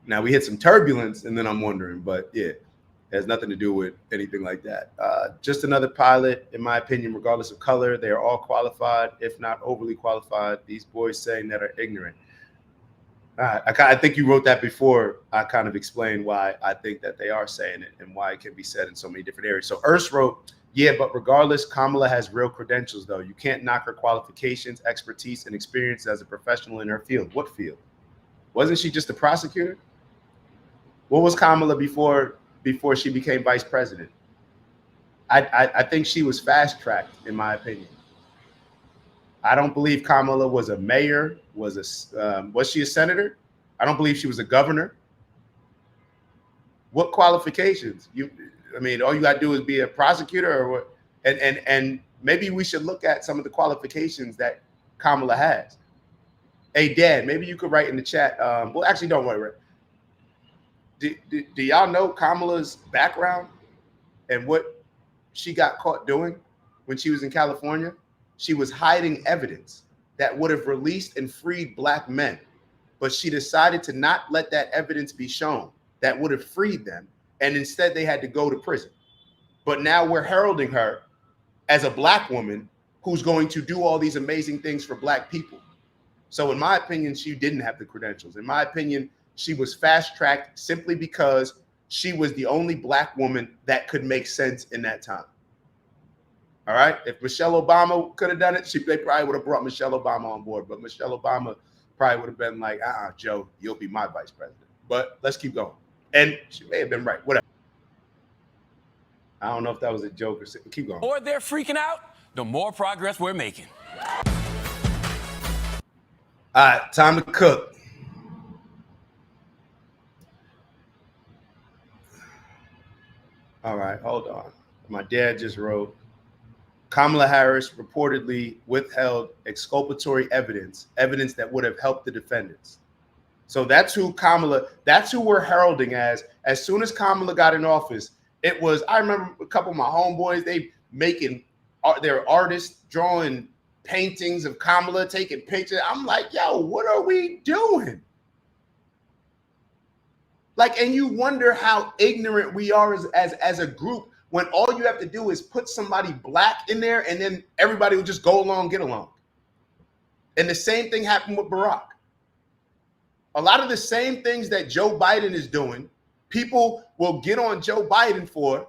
Speaker 1: Now we hit some turbulence and then I'm wondering, but yeah, it has nothing to do with anything like that. Just another pilot, in my opinion, regardless of color, they are all qualified, if not overly qualified. These boys saying that are ignorant. I think you wrote that before I kind of explained why I think that they are saying it and why it can be said in so many different areas. So Urs wrote, yeah, but regardless, Kamala has real credentials, though. You can't knock her qualifications, expertise, and experience as a professional in her field. What field? Wasn't she just a prosecutor? What was Kamala before she became vice president? I think she was fast-tracked, in my opinion. I don't believe Kamala was a mayor. Was she a senator? I don't believe she was a governor. What qualifications? All you got to do is be a prosecutor, or what? And maybe we should look at some of the qualifications that Kamala has. Hey, Dad, maybe you could write in the chat. Well, actually, don't worry. Do y'all know Kamala's background and what she got caught doing when she was in California? She was hiding evidence that would have released and freed black men, but she decided to not let that evidence be shown that would have freed them, and instead they had to go to prison. But now we're heralding her as a black woman who's going to do all these amazing things for black people. So in my opinion, she didn't have the credentials. In my opinion, she was fast-tracked simply because she was the only black woman that could make sense in that time. All right. If Michelle Obama could have done it, they probably would have brought Michelle Obama on board. But Michelle Obama probably would have been like, Joe, you'll be my vice president. But let's keep going. And she may have been right. Whatever. I don't know if that was a joke or something. Keep going.
Speaker 2: The more they're freaking out, the more progress we're making.
Speaker 1: All right, time to cook. All right, hold on. My dad just wrote, Kamala Harris reportedly withheld exculpatory evidence that would have helped the defendants. So that's who we're heralding as soon as Kamala got in office. It was, I remember a couple of my homeboys, they making their artists drawing paintings of Kamala, taking pictures. I'm like, yo, what are we doing? Like, and you wonder how ignorant we are as a group when all you have to do is put somebody black in there and then everybody will just go along, get along. And the same thing happened with Barack. A lot of the same things that Joe Biden is doing, people will get on Joe Biden for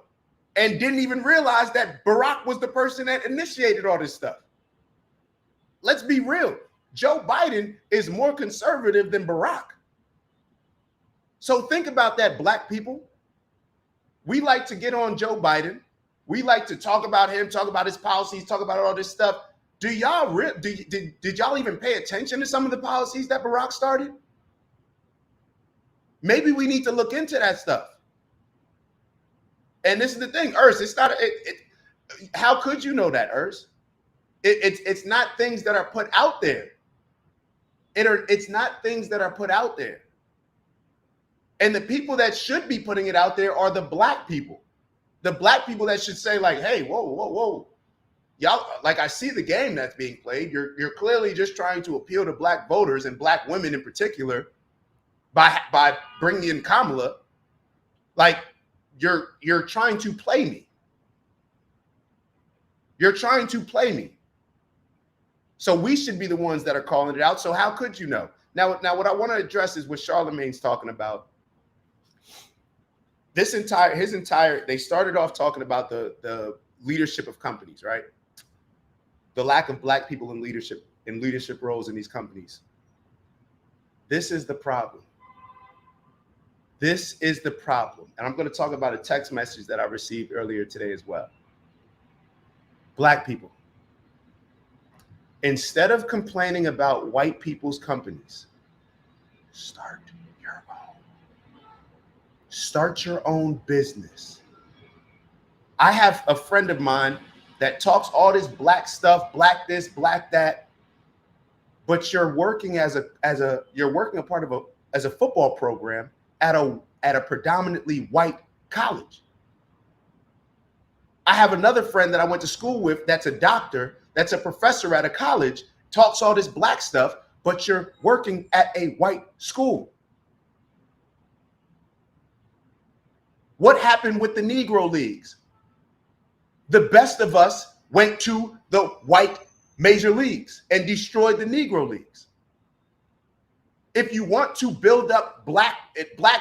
Speaker 1: and didn't even realize that Barack was the person that initiated all this stuff. Let's be real. Joe Biden is more conservative than Barack. So think about that, black people. We like to get on Joe Biden. We like to talk about him, talk about his policies, talk about all this stuff. Did y'all even pay attention to some of the policies that Barack started? Maybe we need to look into that stuff. And this is the thing, Urs, it's not, how could you know that, Urs? It's not things that are put out there. It's not things that are put out there. And the people that should be putting it out there are the black people. The black people that should say like, hey, whoa. Y'all, like, I see the game that's being played. You're clearly just trying to appeal to black voters and black women in particular by bringing in Kamala. Like, you're trying to play me. You're trying to play me. So we should be the ones that are calling it out. So how could you know? Now what I want to address is what Charlamagne's talking about. They started off talking about the leadership of companies, right? The lack of black people in leadership roles in these companies. This is the problem. This is the problem. And I'm going to talk about a text message that I received earlier today as well. Black people, instead of complaining about white people's companies, start your own. Start your own business. I have a friend of mine that talks all this black stuff, black this, black that, but you're working as a football program at a predominantly white college. I have another friend that I went to school with that's a doctor, that's a professor at a college, talks all this black stuff, but you're working at a white school. What happened with the Negro Leagues? The best of us went to the white major leagues and destroyed the Negro Leagues. If you want to build up black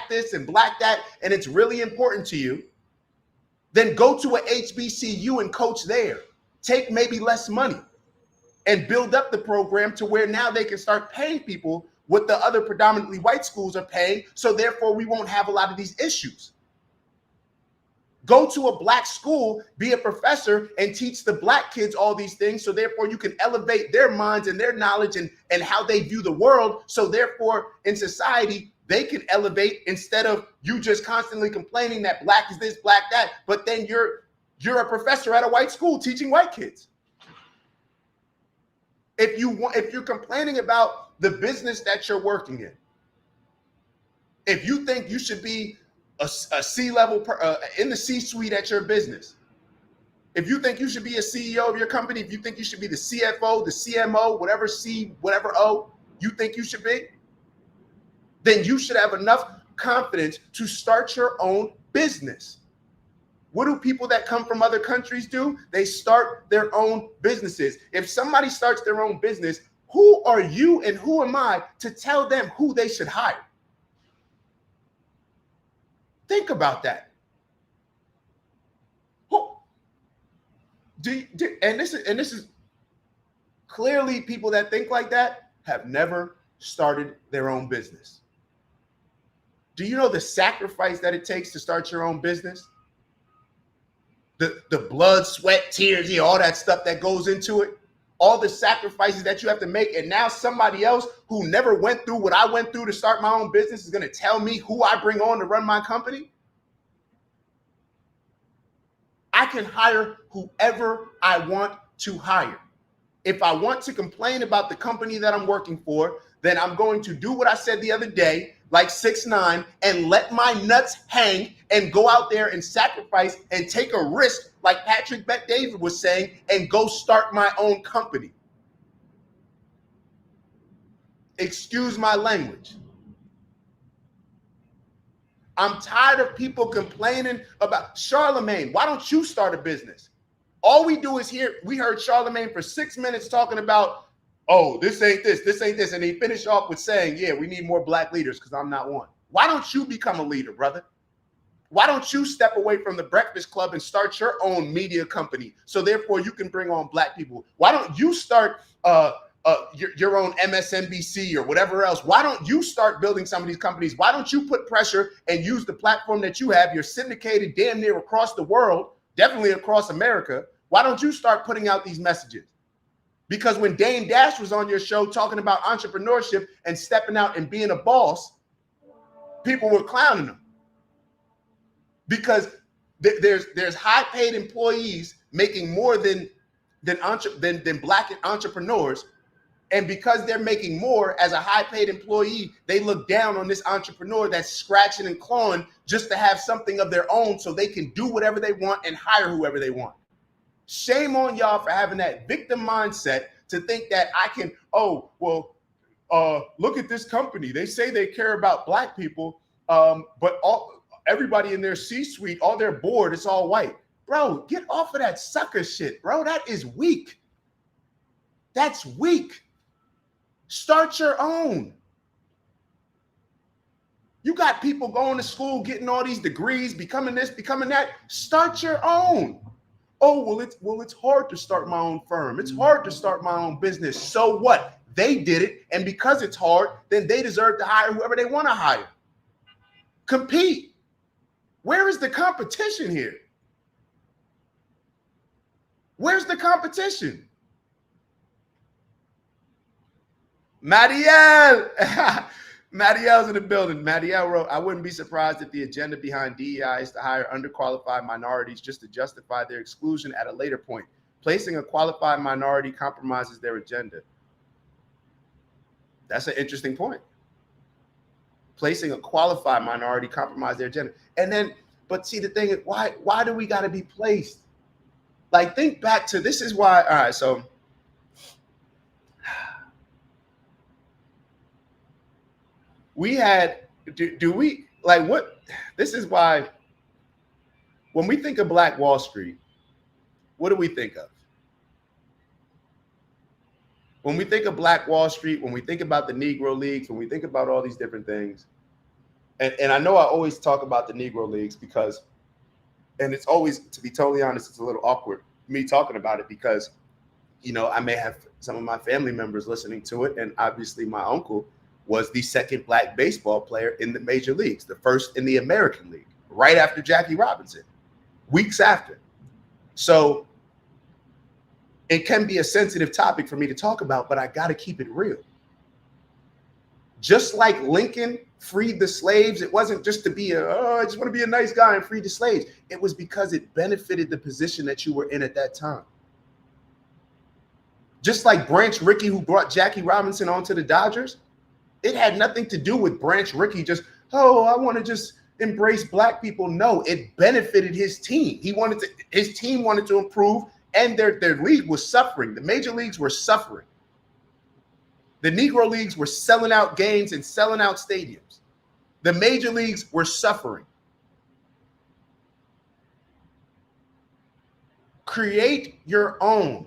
Speaker 1: this and black that, and it's really important to you, then go to a HBCU and coach there. Take maybe less money and build up the program to where now they can start paying people what the other predominantly white schools are paying. So therefore we won't have a lot of these issues. Go to a black school, be a professor, and teach the black kids all these things. So therefore you can elevate their minds and their knowledge and how they view the world. So therefore in society, they can elevate instead of you just constantly complaining that black is this, black that, but then you're a professor at a white school teaching white kids. If you're complaining about the business that you're working in, if you think you should be a C-level in the C-suite at your business, if you think you should be a CEO of your company, if you think you should be the CFO, the CMO, whatever O you think you should be, then you should have enough confidence to start your own business. What do people that come from other countries do? They start their own businesses. If somebody starts their own business, who are you and who am I to tell them who they should hire? Think about that. And this is clearly people that think like that have never started their own business. Do you know the sacrifice that it takes to start your own business? The blood, sweat, tears, all that stuff that goes into it, all the sacrifices that you have to make. And now somebody else who never went through what I went through to start my own business is going to tell me who I bring on to run my company. I can hire whoever I want to hire. If I want to complain about the company that I'm working for, then I'm going to do what I said the other day, like 6ix9ine, and let my nuts hang and go out there and sacrifice and take a risk, like Patrick Bet-David was saying, and go start my own company. Excuse my language. I'm tired of people complaining about Charlemagne. Why don't you start a business? All we do is we heard Charlemagne for 6 minutes talking about, oh, this ain't this. And he finished off with saying, yeah, we need more black leaders because I'm not one. Why don't you become a leader, brother? Why don't you step away from the Breakfast Club and start your own media company so therefore you can bring on black people? Why don't you start your own MSNBC or whatever else? Why don't you start building some of these companies? Why don't you put pressure and use the platform that you have? You're syndicated damn near across the world, definitely across America. Why don't you start putting out these messages? Because when Dame Dash was on your show talking about entrepreneurship and stepping out and being a boss, people were clowning him. Because there's high-paid employees making more than black entrepreneurs. And because they're making more as a high-paid employee, they look down on this entrepreneur that's scratching and clawing just to have something of their own so they can do whatever they want and hire whoever they want. Shame on y'all for having that victim mindset to think that I can, look at this company. They say they care about black people, but everybody in their C-suite, all their board, it's all white. Bro, get off of that sucker shit, bro. That is weak. That's weak. Start your own. You got people going to school, getting all these degrees, becoming this, becoming that. Start your own. Oh, it's hard to start my own firm. It's hard to start my own business. So what? They did it. And because it's hard, then they deserve to hire whoever they want to hire. Compete. Where is the competition here? Where's the competition? Madiel. Madiel's in the building. Madiel wrote, I wouldn't be surprised if the agenda behind DEI is to hire underqualified minorities just to justify their exclusion at a later point. Placing a qualified minority compromises their agenda. That's an interesting point. Placing a qualified minority compromises their agenda. And then, but see, the thing is, why do we got to be placed? Like, think back to, this is why, all right, so we had, this is why when we think of Black Wall Street, what do we think of? When we think of Black Wall Street, when we think about the Negro Leagues, when we think about all these different things, and I know I always talk about the Negro Leagues because, and it's always, to be totally honest, it's a little awkward me talking about it because, I may have some of my family members listening to it, and obviously my uncle was the second black baseball player in the major leagues, the first in the American League, right after Jackie Robinson, weeks after. So it can be a sensitive topic for me to talk about, but I got to keep it real. Just like Lincoln freed the slaves, it wasn't just to be I just want to be a nice guy and free the slaves. It was because it benefited the position that you were in at that time. Just like Branch Rickey, who brought Jackie Robinson onto the Dodgers, it had nothing to do with Branch Rickey just, I want to just embrace black people. No, it benefited his team. His team wanted to improve, and their league was suffering. The major leagues were suffering. The Negro Leagues were selling out games and selling out stadiums. The major leagues were suffering. Create your own.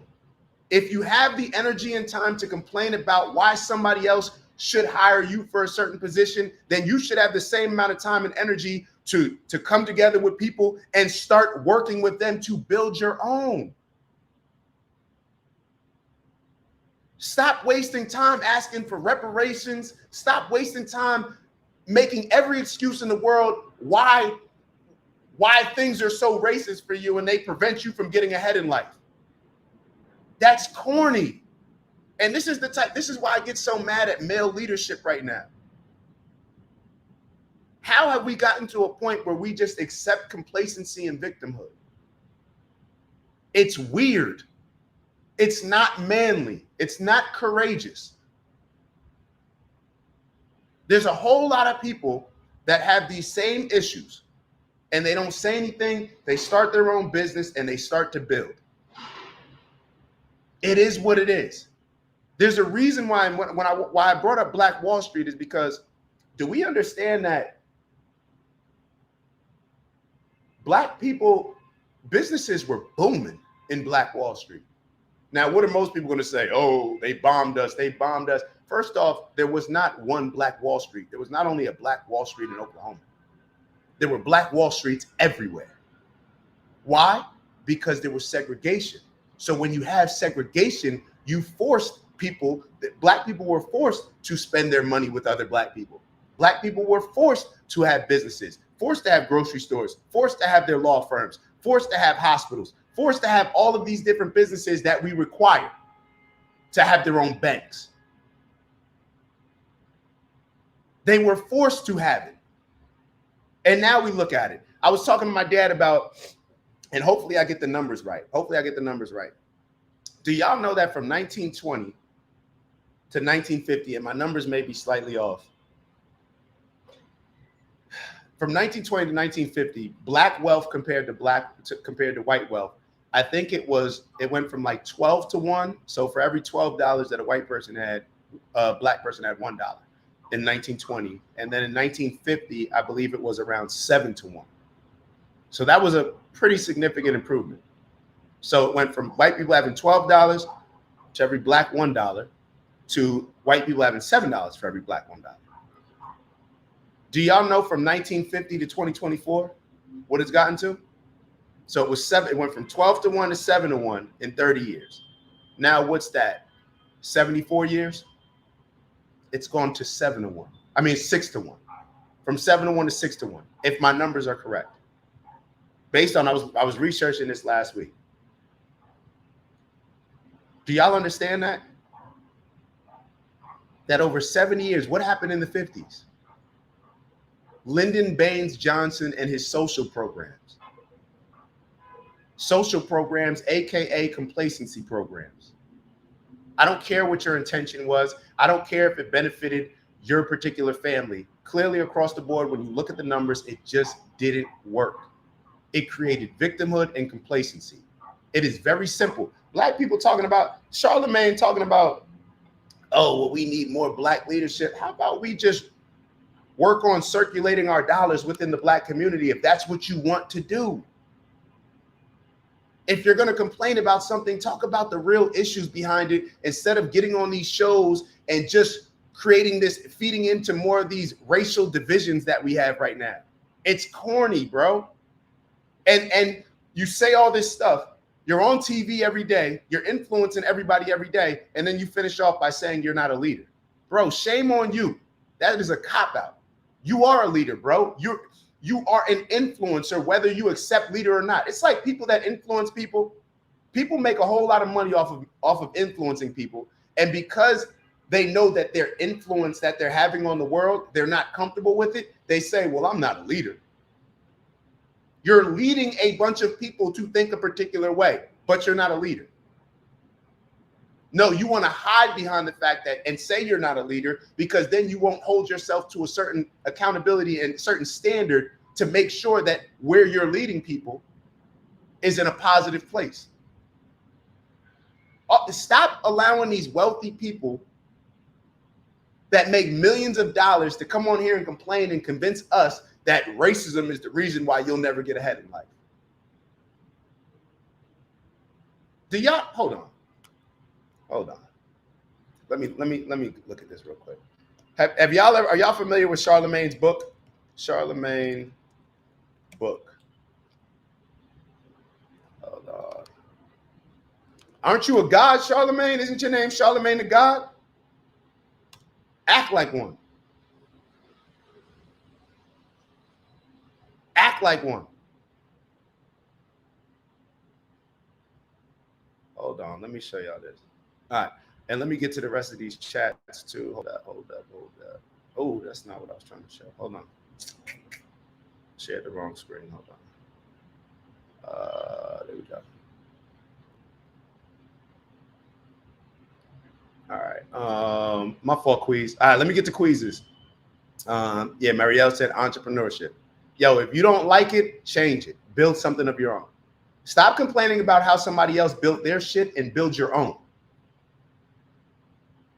Speaker 1: If you have the energy and time to complain about why somebody else should hire you for a certain position, then you should have the same amount of time and energy to come together with people and start working with them to build your own. Stop wasting time asking for reparations. Stop wasting time making every excuse in the world why things are so racist for you and they prevent you from getting ahead in life. That's corny. And this is why I get so mad at male leadership right now. How have we gotten to a point where we just accept complacency and victimhood? It's weird. It's not manly. It's not courageous. There's a whole lot of people that have these same issues and they don't say anything. They start their own business and they start to build. It is what it is. There's a reason why I brought up Black Wall Street is because do we understand that Black people, businesses were booming in Black Wall Street? Now, what are most people going to say? Oh, they bombed us. They bombed us. First off, there was not one Black Wall Street. There was not only a Black Wall Street in Oklahoma. There were Black Wall Streets everywhere. Why? Because there was segregation. So when you have segregation, you forced people, Black people were forced to spend their money with other Black people. Black people were forced to have businesses, forced to have grocery stores, forced to have their law firms, forced to have hospitals, forced to have all of these different businesses that we require to have their own banks. They were forced to have it. And now we look at it. I was talking to my dad about, and hopefully I get the numbers right. Do y'all know that from 1920 to 1950, and my numbers may be slightly off, from 1920 to 1950, Black wealth compared to white wealth, I think it went from like 12 to 1. So for every $12 that a white person had, a Black person had $1 in 1920. And then in 1950, I believe it was around 7 to 1. So that was a pretty significant improvement. So it went from white people having $12 to every Black $1 to white people having $7 for every Black $1. Do y'all know from 1950 to 2024 what it's gotten to? So it was 7. It went from 12 to 1 to 7 to 1 in 30 years. Now what's that? 74 years? It's gone to 7 to 1. I mean 6 to 1. From 7 to 1 to 6 to 1, if my numbers are correct. Based on I was researching this last week. Do y'all understand that? That over 70 years, what happened in the 50s? Lyndon Baines Johnson and his social programs. Social programs, AKA complacency programs. I don't care what your intention was. I don't care if it benefited your particular family. Clearly across the board, when you look at the numbers, it just didn't work. It created victimhood and complacency. It is very simple. Black people talking about, Charlemagne talking about, oh, well, we need more Black leadership. How about we just work on circulating our dollars within the Black community if that's what you want to do? If you're going to complain about something, talk about the real issues behind it instead of getting on these shows and just creating this, feeding into more of these racial divisions that we have right now. It's corny, bro. And you say all this stuff. You're on TV every day. You're influencing everybody every day. And then you finish off by saying you're not a leader. Bro, shame on you. That is a cop-out. You are a leader, bro. You are an influencer, whether you accept leader or not. It's like people that influence people. People make a whole lot of money off of influencing people. And because they know that their influence that they're having on the world, they're not comfortable with it. They say, well, I'm not a leader. You're leading a bunch of people to think a particular way, but you're not a leader. No, you want to hide behind the fact that and say you're not a leader because then you won't hold yourself to a certain accountability and certain standard to make sure that where you're leading people is in a positive place. Stop allowing these wealthy people that make millions of dollars to come on here and complain and convince us that racism is the reason why you'll never get ahead in life. Do y'all hold on? Let me look at this real quick. Have y'all ever? Are y'all familiar with Charlemagne's book? Charlemagne book. Hold on. Aren't you a god, Charlemagne? Isn't your name Charlemagne the God? Act like one. Act like one. Hold on, let me show y'all this. All right, and let me get to the rest of these chats too. Hold up. Oh, that's not what I was trying to show. Hold on. Shared the wrong screen. Hold on. There we go. All right. My fault, quiz. All right, let me get to quizzes. Yeah, Marielle said entrepreneurship. Yo, if you don't like it, change it. Build something of your own. Stop complaining about how somebody else built their shit and build your own.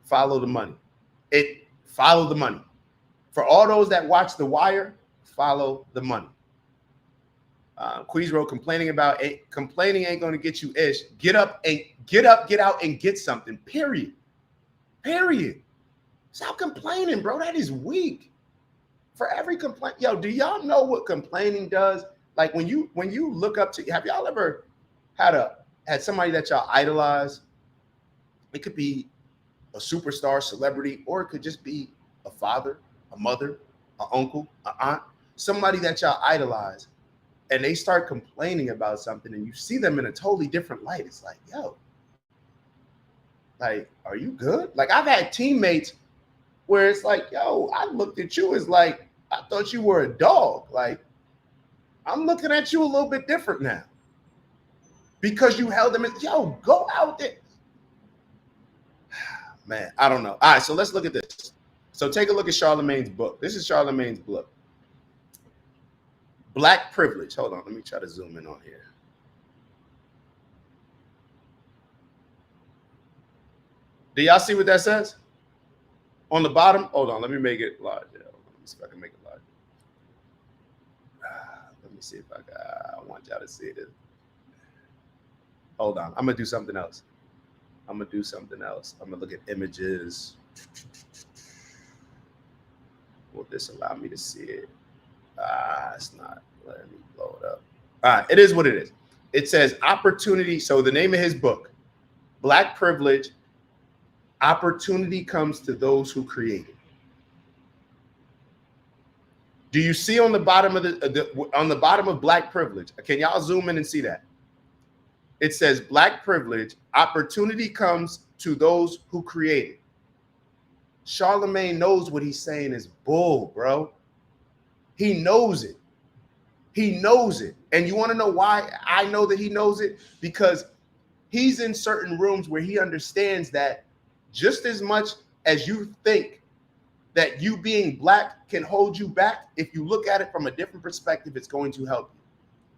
Speaker 1: Follow the money. Follow the money. For all those that watch The Wire, follow the money. Quiz wrote, complaining ain't going to get you ish. Get out and get something. Period. Stop complaining, bro. That is weak. For every complaint, yo, do y'all know what complaining does? Like when you look up to, have y'all ever had somebody that y'all idolize? It could be a superstar, celebrity, or it could just be a father, a mother, an uncle, an aunt, somebody that y'all idolize, and they start complaining about something, and you see them in a totally different light. It's like, yo, like, are you good? Like, I've had teammates where it's like, yo, I looked at you as like, I thought you were a dog. Like, I'm looking at you a little bit different now because you held them as, yo, go out there. Man, I don't know. All right, so let's look at this. So take a look at Charlemagne's book. This is Charlemagne's book. Black Privilege. Hold on, let me try to zoom in on here. Do y'all see what that says? On the bottom, hold on, let me make it larger. Let me see if I can make it larger. Let me see if I want y'all to see this. Hold on, I'm gonna do something else. I'm gonna look at images. Will this allow me to see it? It's not letting me blow it up. All right, it is what it is. It says opportunity. So the name of his book, Black Privilege, Opportunity Comes to Those Who Create It. Do you see on the bottom of on the bottom of Black Privilege? Can y'all zoom in and see that? It says Black Privilege, Opportunity Comes to Those Who Create It. Charlemagne knows what he's saying is bull, bro. He knows it. He knows it. And you want to know why I know that he knows it? Because he's in certain rooms where he understands that just as much as you think that you being black can hold you back, if you look at it from a different perspective, it's going to help you.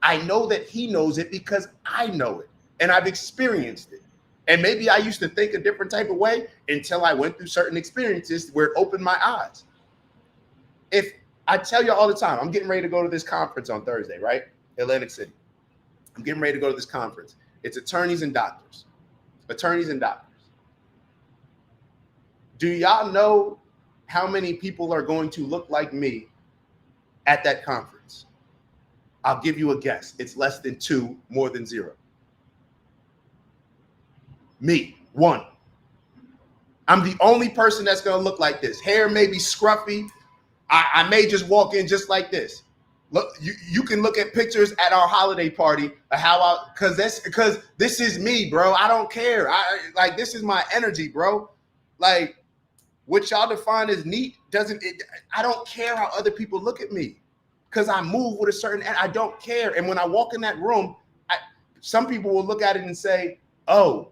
Speaker 1: I know that he knows it because I know it and I've experienced it. And maybe I used to think a different type of way until I went through certain experiences where it opened my eyes. If I tell you all the time, I'm getting ready to go to this conference on Thursday, right? Atlantic City. I'm getting ready to go to this conference. It's attorneys and doctors. Attorneys and doctors. Do y'all know how many people are going to look like me at that conference? I'll give you a guess. It's less than 2, more than 0. Me, 1. I'm the only person that's going to look like this. Hair may be scruffy. I may just walk in just like this. Look, you can look at pictures at our holiday party of because this is me, bro. I don't care. This is my energy, bro. Like, what y'all define as neat I don't care how other people look at me because I move with a certain, and I don't care. And when I walk in that room, some people will look at it and say, oh,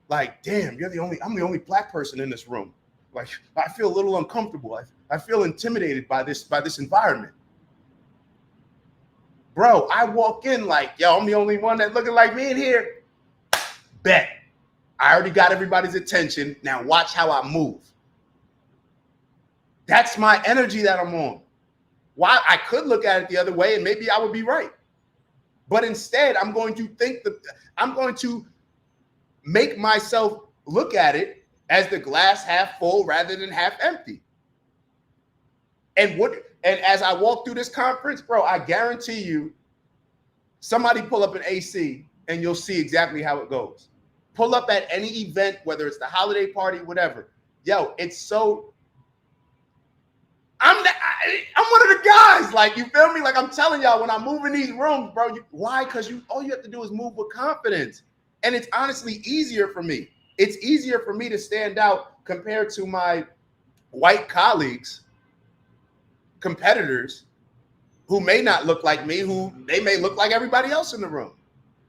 Speaker 1: like, damn, I'm the only black person in this room. Like, I feel a little uncomfortable. I feel intimidated by this environment. Bro, I walk in like, yo, I'm the only one that looking like me in here. Bet. I already got everybody's attention. Now watch how I move. That's my energy that I'm on. Why? I could look at it the other way and maybe I would be right. But instead, I'm going to make myself look at it as the glass half full rather than half empty. And as I walk through this conference, bro, I guarantee you, somebody pull up an AC and you'll see exactly how it goes. Pull up at any event, whether it's the holiday party, whatever. Yo, it's so. I'm one of the guys. Like, you feel me? Like, I'm telling y'all, when I move in these rooms, bro. Why? Because all you have to do is move with confidence, and it's honestly easier for me. It's easier for me to stand out compared to my white colleagues, competitors, who may not look like me, who they may look like everybody else in the room.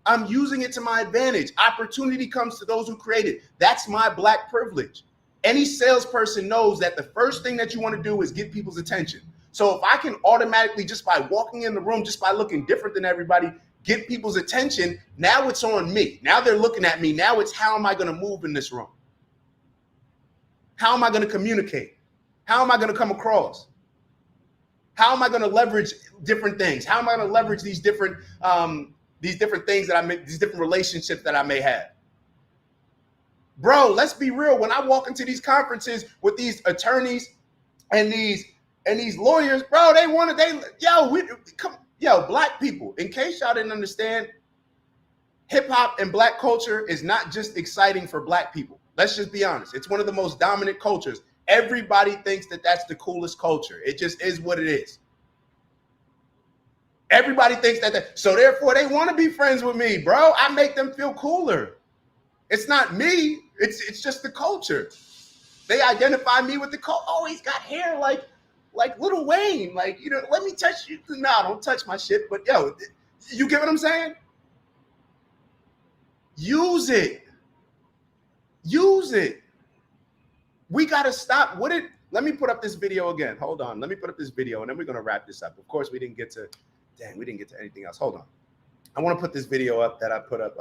Speaker 1: I'm using it to my advantage. Opportunity comes to those who create it. That's my Black privilege. Any salesperson knows that the first thing that you want to do is get people's attention. So if I can automatically, just by walking in the room, just by looking different than everybody, get people's attention, now it's on me. Now they're looking at me. Now it's, how am I going to move in this room? How am I going to communicate? How am I going to come across? How am I going to leverage different things? How am I going to leverage these different things that these different relationships that I may have? Bro, let's be real. When I walk into these conferences with these attorneys and these lawyers, bro, Black people, in case y'all didn't understand, hip hop and Black culture is not just exciting for Black people. Let's just be honest. It's one of the most dominant cultures. Everybody thinks that that's the coolest culture. It just is what it is. Everybody thinks that. So therefore, they want to be friends with me, bro. I make them feel cooler. It's not me. It's just the culture. They identify me with the culture. Oh, he's got hair like Lil Wayne. Like, let me touch you. Nah, don't touch my shit. But yo, you get what I'm saying? Use it. Use it. We got to stop. Let me put up this video again. Hold on. Let me put up this video, and then we're going to wrap this up. Of course, we didn't get to anything else. Hold on. I want to put this video up that I put up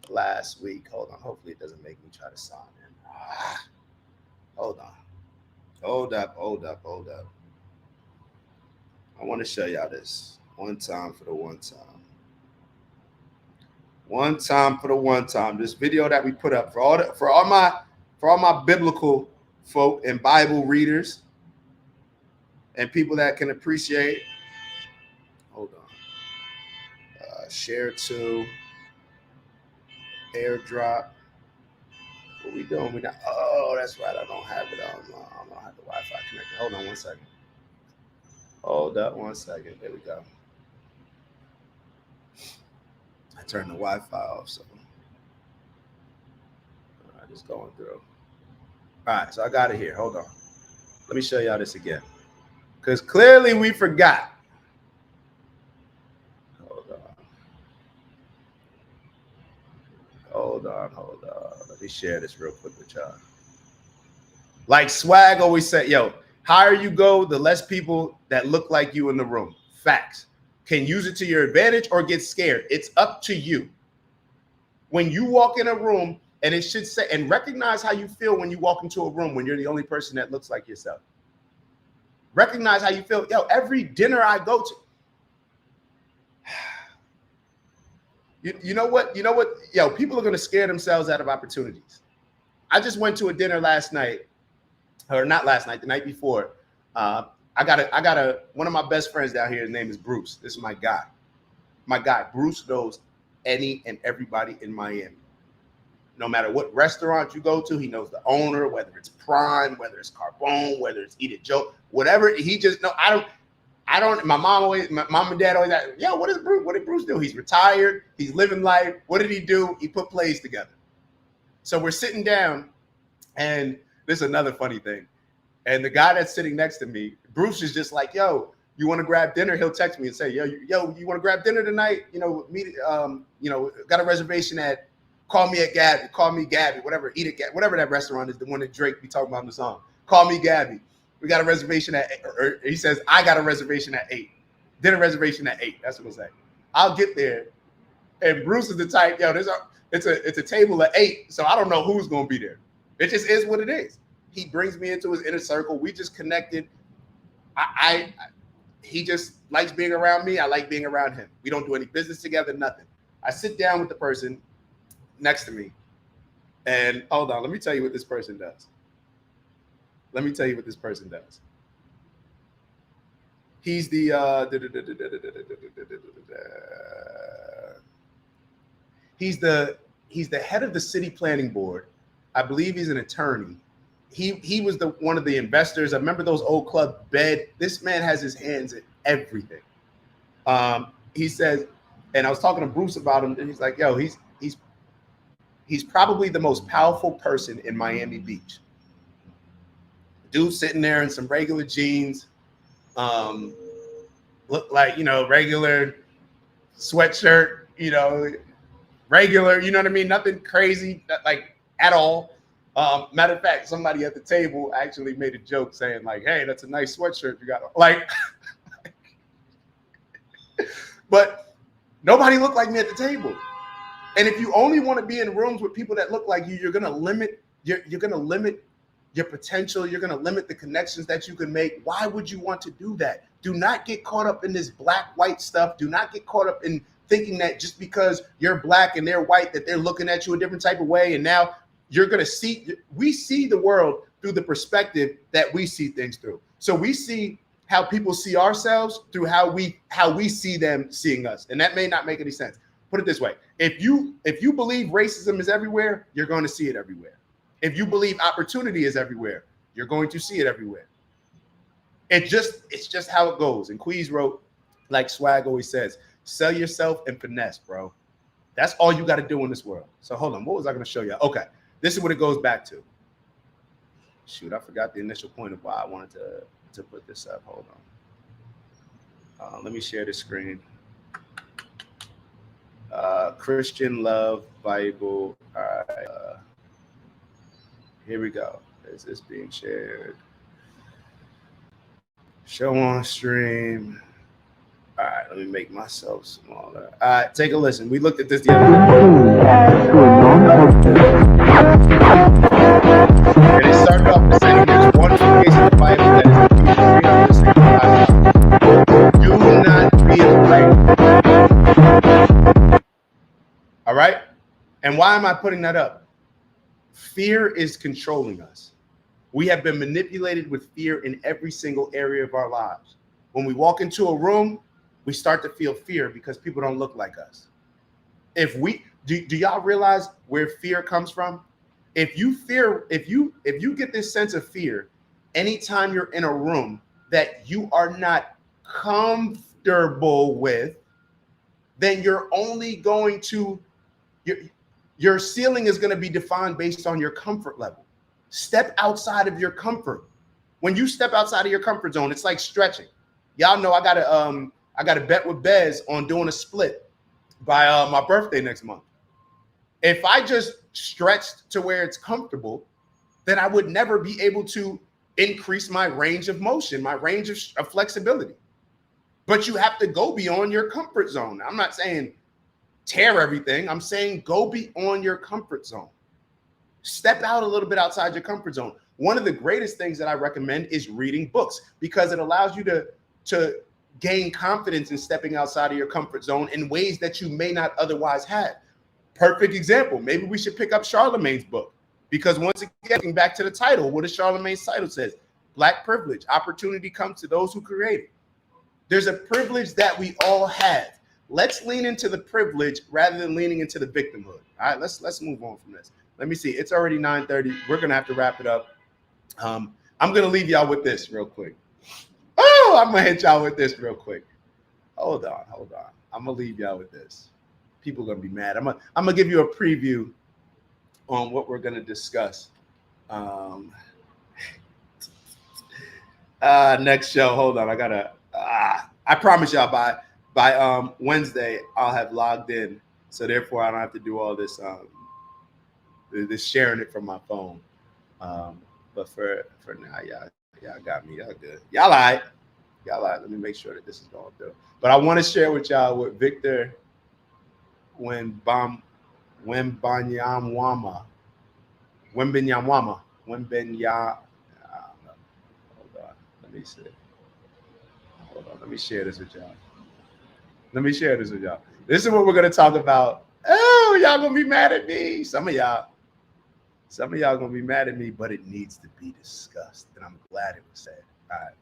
Speaker 1: last week. Hold on. Hopefully it doesn't make me try to sign in. Hold on. Hold up. I want to show y'all this one time for the one time. One time for the one time. This video that we put up for all my biblical folk and Bible readers and people that can appreciate. Hold on. Share to airdrop. What we doing? Oh, that's right. I don't have it on. I don't have the Wi-Fi connected. Hold on one second. Hold up one second. There we go. I turned the Wi-Fi off, so I'm just going through. All right, so I got it here. Hold on. Let me show y'all this again, because clearly we forgot. Hold on. Let me share this real quick with y'all. Like Swag always said, yo, higher you go, the less people that look like you in the room. Facts. Can use it to your advantage or get scared. It's up to you. When you walk in a room, and it should say, and recognize how you feel when you walk into a room when you're the only person that looks like yourself. Recognize how you feel. Yo, every dinner I go to, you know what? Yo, people are going to scare themselves out of opportunities. I just went to a dinner last night, or not last night, the night before. I got one of my best friends down here. His name is Bruce. This is my guy. Bruce knows any and everybody in Miami. No matter what restaurant you go to, he knows the owner, whether it's Prime, whether it's Carbone, whether it's Eat It Joe, whatever. He just know. I don't. My mom and dad always ask, yo, what did Bruce do? He's retired. He's living life. What did he do? He put plays together. So we're sitting down, and this is another funny thing. And the guy that's sitting next to me, Bruce, is just like, yo, you want to grab dinner? He'll text me and say, yo, you want to grab dinner tonight? Got a reservation at Call Me Gabby, whatever, Eat It Gabby, whatever that restaurant is, the one that Drake be talking about in the song. Call Me Gabby. We got a reservation at 8, or he says, I got a reservation at 8. Dinner reservation at 8. That's what he'll say. I'll get there. And Bruce is the type, yo, it's a table of 8, so I don't know who's gonna be there. It just is what it is. He brings me into his inner circle. We just connected. He just likes being around me. I like being around him. We don't do any business together, nothing. I sit down with the person. next to me. And hold on, let me tell you what this person does. Let me tell you what this person does. He's the he's the head of the city planning board. I believe he's an attorney. He was one of the investors. I remember those old club bed. This man has his hands in everything. He says, and I was talking to Bruce about him, and he's like, yo, he's probably the most powerful person in Miami Beach. Dude sitting there in some regular jeans, look like, regular sweatshirt, regular, you know what I mean? Nothing crazy, like at all. Matter of fact, somebody at the table actually made a joke saying like, hey, that's a nice sweatshirt you got. Like, but nobody looked like me at the table. And if you only want to be in rooms with people that look like you, you're going to limit your potential. You're going to limit the connections that you can make. Why would you want to do that? Do not get caught up in this black-white stuff. Do not get caught up in thinking that just because you're black and they're white, that they're looking at you a different type of way. And now you're going to we see the world through the perspective that we see things through. So we see how people see ourselves through how we see them seeing us. And that may not make any sense. Put it this way. If you believe racism is everywhere, you're going to see it everywhere. If you believe opportunity is everywhere, you're going to see it everywhere. It's just how it goes. And Queez wrote, like Swag always says, sell yourself and finesse, bro. That's all you got to do in this world. So hold on. What was I going to show you? Okay. This is what it goes back to. Shoot, I forgot the initial point of why I wanted to put this up. Hold on. Let me share the screen. Christian Love Bible. All right. Here we go. Is this being shared? Show on stream. All right, let me make myself smaller. All right, take a listen. We looked at this the other day. And it started off by saying there's one case in the Bible that is 365. Do not be afraid. All right? And why am I putting that up? Fear is controlling us. We have been manipulated with fear in every single area of our lives. When we walk into a room, we start to feel fear because people don't look like us. Do y'all realize where fear comes from? If you get this sense of fear anytime you're in a room that you are not comfortable with, then you're only going to your ceiling is going to be defined based on your comfort level. Step outside of your comfort. When you step outside of your comfort zone, it's like stretching. Y'all know I got a bet with Bez on doing a split by my birthday next month. If I just stretched to where it's comfortable, then I would never be able to increase my range of motion, my range of flexibility. But you have to go beyond your comfort zone. I'm not saying tear everything. I'm saying go beyond your comfort zone. Step out a little bit outside your comfort zone. One of the greatest things that I recommend is reading books because it allows you to gain confidence in stepping outside of your comfort zone in ways that you may not otherwise have. Perfect example. Maybe we should pick up Charlamagne's book because once again, getting back to the title, what does Charlamagne's title says? Black privilege. Opportunity comes to those who create it. There's a privilege that we all have. Let's lean into the privilege rather than leaning into the victimhood. All right, let's move on from this. Let me see. It's already 9:30. We're gonna have to wrap it up. I'm gonna leave y'all with this real quick. Oh, I'm gonna hit y'all with this real quick. Hold on. I'm gonna leave y'all with this. People are gonna be mad. I'm gonna give you a preview on what we're gonna discuss. Next show. Hold on. I promise y'all by Wednesday I'll have logged in, so therefore I don't have to do all this this sharing it from my phone. But for now, y'all got me. Y'all good. Y'all all right. Let me make sure that this is going through. But I want to share with y'all what Victor Wembanyama. Hold on. Let me see. Hold on. Let me share this with y'all. This is what we're going to talk about Oh, y'all gonna be mad at me. Some of y'all gonna be mad at me, but it needs to be discussed. And I'm glad it was said. All right.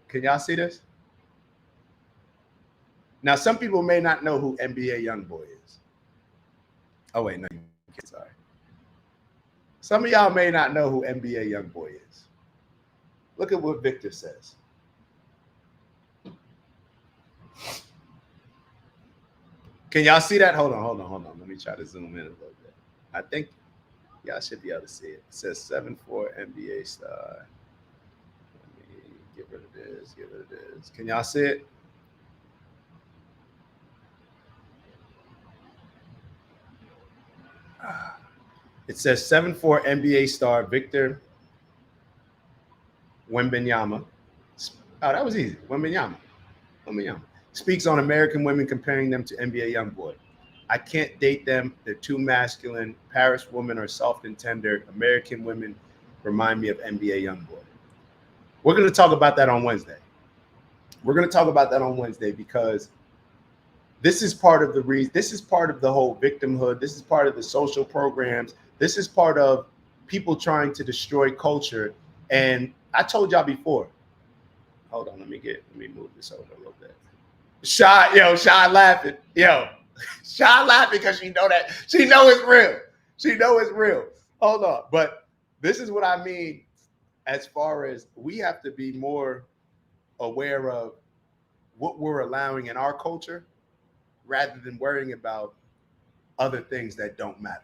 Speaker 1: Can y'all see this? Now, some people may not know who NBA Youngboy is. Oh, wait, no, you can't. Sorry. Some of y'all may not know who NBA Youngboy is. Look at what Victor says. Can y'all see that? Hold on. Let me try to zoom in a little bit. I think y'all should be able to see it. It says 7'4" NBA star. Let me get rid of this. Can y'all see it? It says 7'4" NBA star Victor Wembanyama. Oh, that was easy. Wembanyama speaks on American women, comparing them to NBA Youngboy. I can't date them. They're too masculine. Paris women are soft and tender. American women remind me of NBA Youngboy. We're going to talk about that on Wednesday. Because this is part of the reason. This is part of the whole victimhood. This is part of the social programs. This is part of people trying to destroy culture. And I told y'all before. Hold on, let me move this over a little bit. Shy laughing. Shy laughing because she know it's real. Hold on. But this is what I mean as far as we have to be more aware of what we're allowing in our culture rather than worrying about other things that don't matter.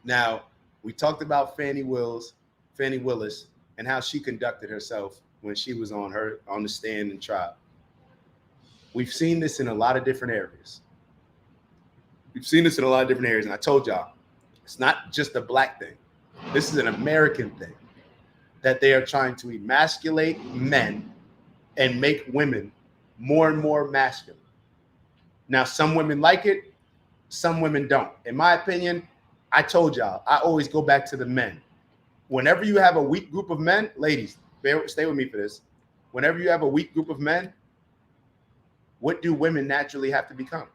Speaker 1: Now, we talked about Fannie Willis, and how she conducted herself when she was on the stand and trial. We've seen this in a lot of different areas. And I told y'all, it's not just a black thing. This is an American thing, that they are trying to emasculate men and make women more and more masculine. Now, some women like it, some women don't. In my opinion, I told y'all, I always go back to the men. Whenever you have a weak group of men, ladies, stay with me for this. Whenever you have a weak group of men, what do women naturally have to become?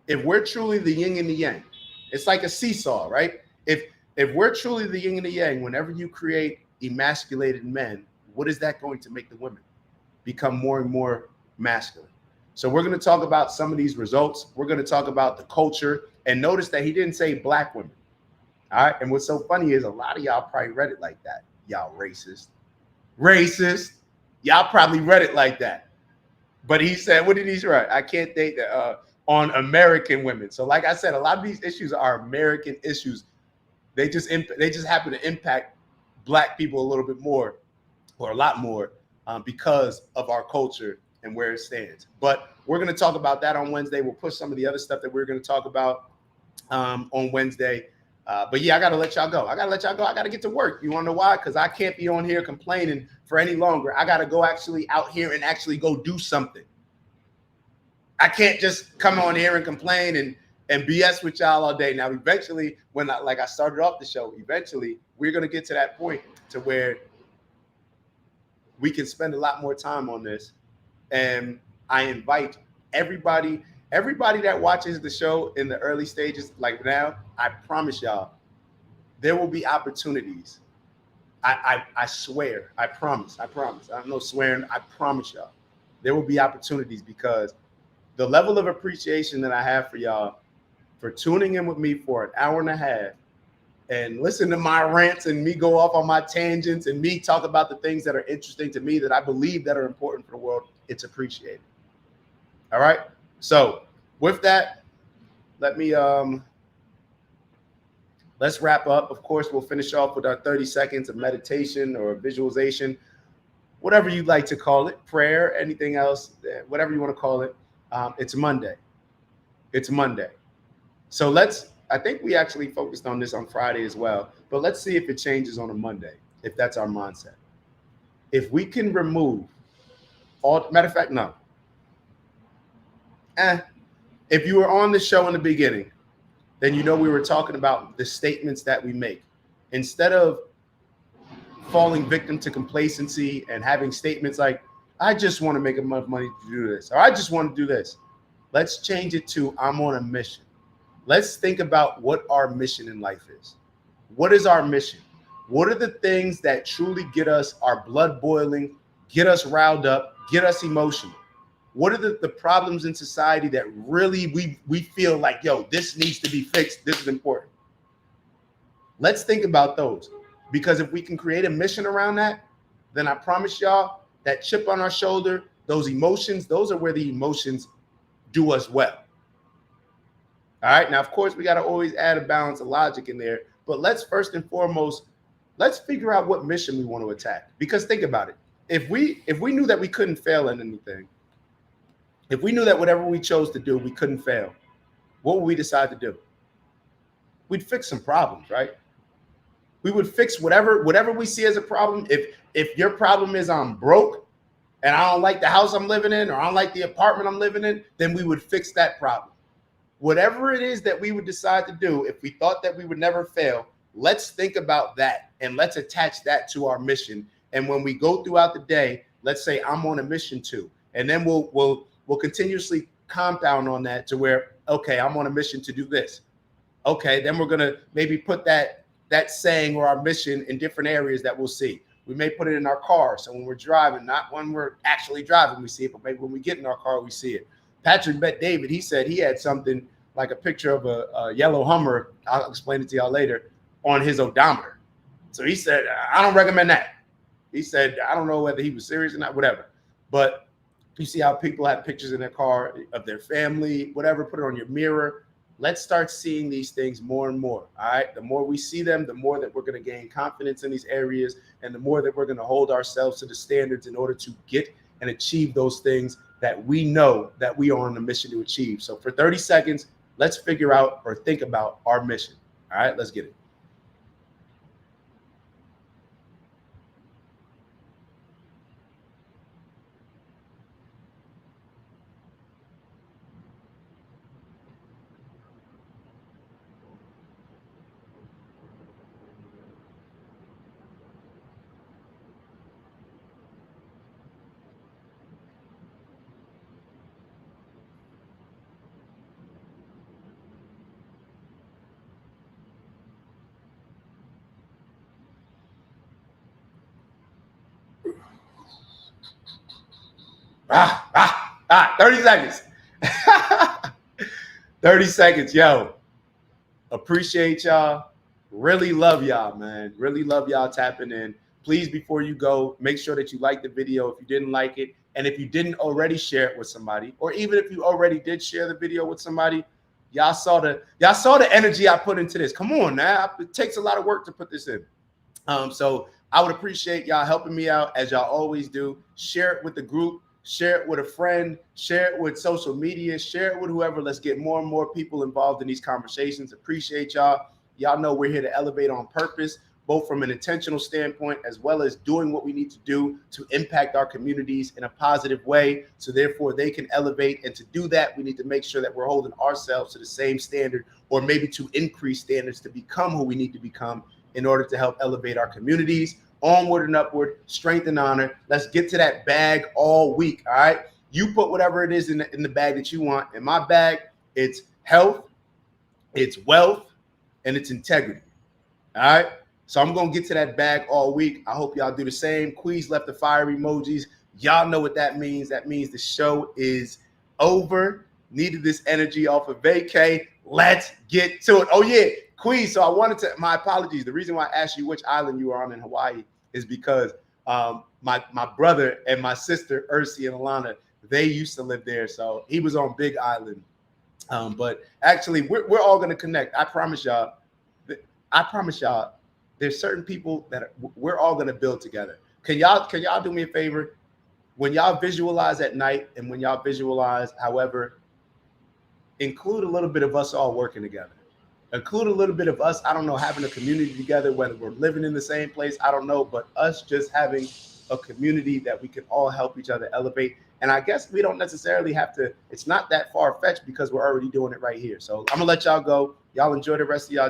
Speaker 1: If we're truly the yin and the yang, it's like a seesaw, right? If we're truly the yin and the yang, whenever you create emasculated men, what is that going to make the women? Become more and more masculine. So we're going to talk about some of these results. We're going to talk about the culture. And notice that he didn't say black women. All right. And what's so funny is a lot of y'all probably read it like that. Y'all racist. Y'all probably read it like that. But he said, what did he write? I can't date on American women. So like I said, a lot of these issues are American issues. They just happen to impact black people a little bit more, or a lot more, because of our culture and where it stands. But we're going to talk about that on Wednesday. We'll push some of the other stuff that we're going to talk about on Wednesday. But yeah, I got to let y'all go. I got to get to work. You want to know why? Because I can't be on here complaining for any longer. I got to go actually out here and actually go do something. I can't just come on here and complain and BS with y'all all day. Now, eventually, like I started off the show, eventually we're going to get to that point to where we can spend a lot more time on this. And I invite everybody that watches the show in the early stages, like now, I promise y'all, there will be opportunities. I swear, I promise. I don't know swearing. I promise y'all, there will be opportunities, because the level of appreciation that I have for y'all for tuning in with me for an hour and a half and listen to my rants and me go off on my tangents and me talk about the things that are interesting to me that I believe that are important for the world, it's appreciated. All right. So with that, let's wrap up. Of course, we'll finish off with our 30 seconds of meditation or visualization, whatever you'd like to call it, prayer, anything else, whatever you want to call it. It's Monday. So I think we actually focused on this on Friday as well, but let's see if it changes on a Monday, if that's our mindset. If we can remove matter of fact, no. If you were on the show in the beginning, then you know we were talking about the statements that we make. Instead of falling victim to complacency and having statements like, I just want to make enough money to do this, or I just want to do this. Let's change it to I'm on a mission. Let's think about what our mission in life is. What is our mission? What are the things that truly get us our blood boiling, get us riled up, get us emotional? What are the problems in society that really we feel like, yo, this needs to be fixed. This is important. Let's think about those, because if we can create a mission around that, then I promise y'all that chip on our shoulder, those emotions, those are where the emotions do us well. All right. Now, of course, we got to always add a balance of logic in there. But let's first and foremost, let's figure out what mission we want to attack. Because think about it. If we knew that we couldn't fail in anything, if we knew that whatever we chose to do, we couldn't fail, what would we decide to do? We'd fix some problems, right? We would fix whatever we see as a problem. If your problem is I'm broke and I don't like the house I'm living in, or I don't like the apartment I'm living in, then we would fix that problem. Whatever it is that we would decide to do, if we thought that we would never fail, let's think about that and let's attach that to our mission. And when we go throughout the day, let's say I'm on a mission too, and then we'll continuously compound on that to where, okay, I'm on a mission to do this. Okay, then we're gonna maybe put that saying or our mission in different areas that we'll see. We may put it in our car, so when we're driving, not when we're actually driving, we see it, but maybe when we get in our car, we see it. Patrick Bet David, he said he had something like a picture of a yellow Hummer, I'll explain it to y'all later, on his odometer. So he said, I don't recommend that. He said, I don't know whether he was serious or not, whatever. But you see how people have pictures in their car of their family, whatever, put it on your mirror. Let's start seeing these things more and more, all right? The more we see them, the more that we're going to gain confidence in these areas, and the more that we're going to hold ourselves to the standards in order to get and achieve those things that we know that we are on a mission to achieve. So for 30 seconds, let's figure out or think about our mission, all right? Let's get it. Ah, ah, ah, 30 seconds. 30 seconds, yo. Appreciate y'all. Really love y'all, man. Really love y'all tapping in. Please, before you go, make sure that you like the video if you didn't like it. And if you didn't already share it with somebody, or even if you already did share the video with somebody, y'all saw the energy I put into this. Come on now. It takes a lot of work to put this in. So I would appreciate y'all helping me out, as y'all always do. Share it with the group. Share it with a friend, share it with social media, share it with whoever. Let's get more and more people involved in these conversations. Appreciate y'all. Y'all know we're here to elevate on purpose, both from an intentional standpoint, as well as doing what we need to do to impact our communities in a positive way. So therefore they can elevate. And to do that, we need to make sure that we're holding ourselves to the same standard, or maybe to increase standards to become who we need to become in order to help elevate our communities. Onward and upward, strength and honor. Let's get to that bag all week, all right? You put whatever it is in the bag that you want. In my bag, it's health, it's wealth, and it's integrity, all right? So I'm going to get to that bag all week. I hope y'all do the same. Queez left the fire emojis. Y'all know what that means. That means the show is over. Needed this energy off of vacay. Let's get to it. Oh, yeah, Queez. So I wanted to, my apologies. The reason why I asked you which island you were on in Hawaii is because my brother and my sister, Ursi and Alana, they used to live there. So he was on Big Island. But actually, we're all going to connect. I promise y'all. There's certain people that we're all going to build together. Can y'all do me a favor? When y'all visualize at night, and when y'all visualize, however, include a little bit of us all working together. Include a little bit of us, I don't know, having a community together, whether we're living in the same place, I don't know, but us just having a community that we can all help each other elevate. And I guess we don't necessarily have to, it's not that far-fetched because we're already doing it right here. So I'm going to let y'all go. Y'all enjoy the rest of y'all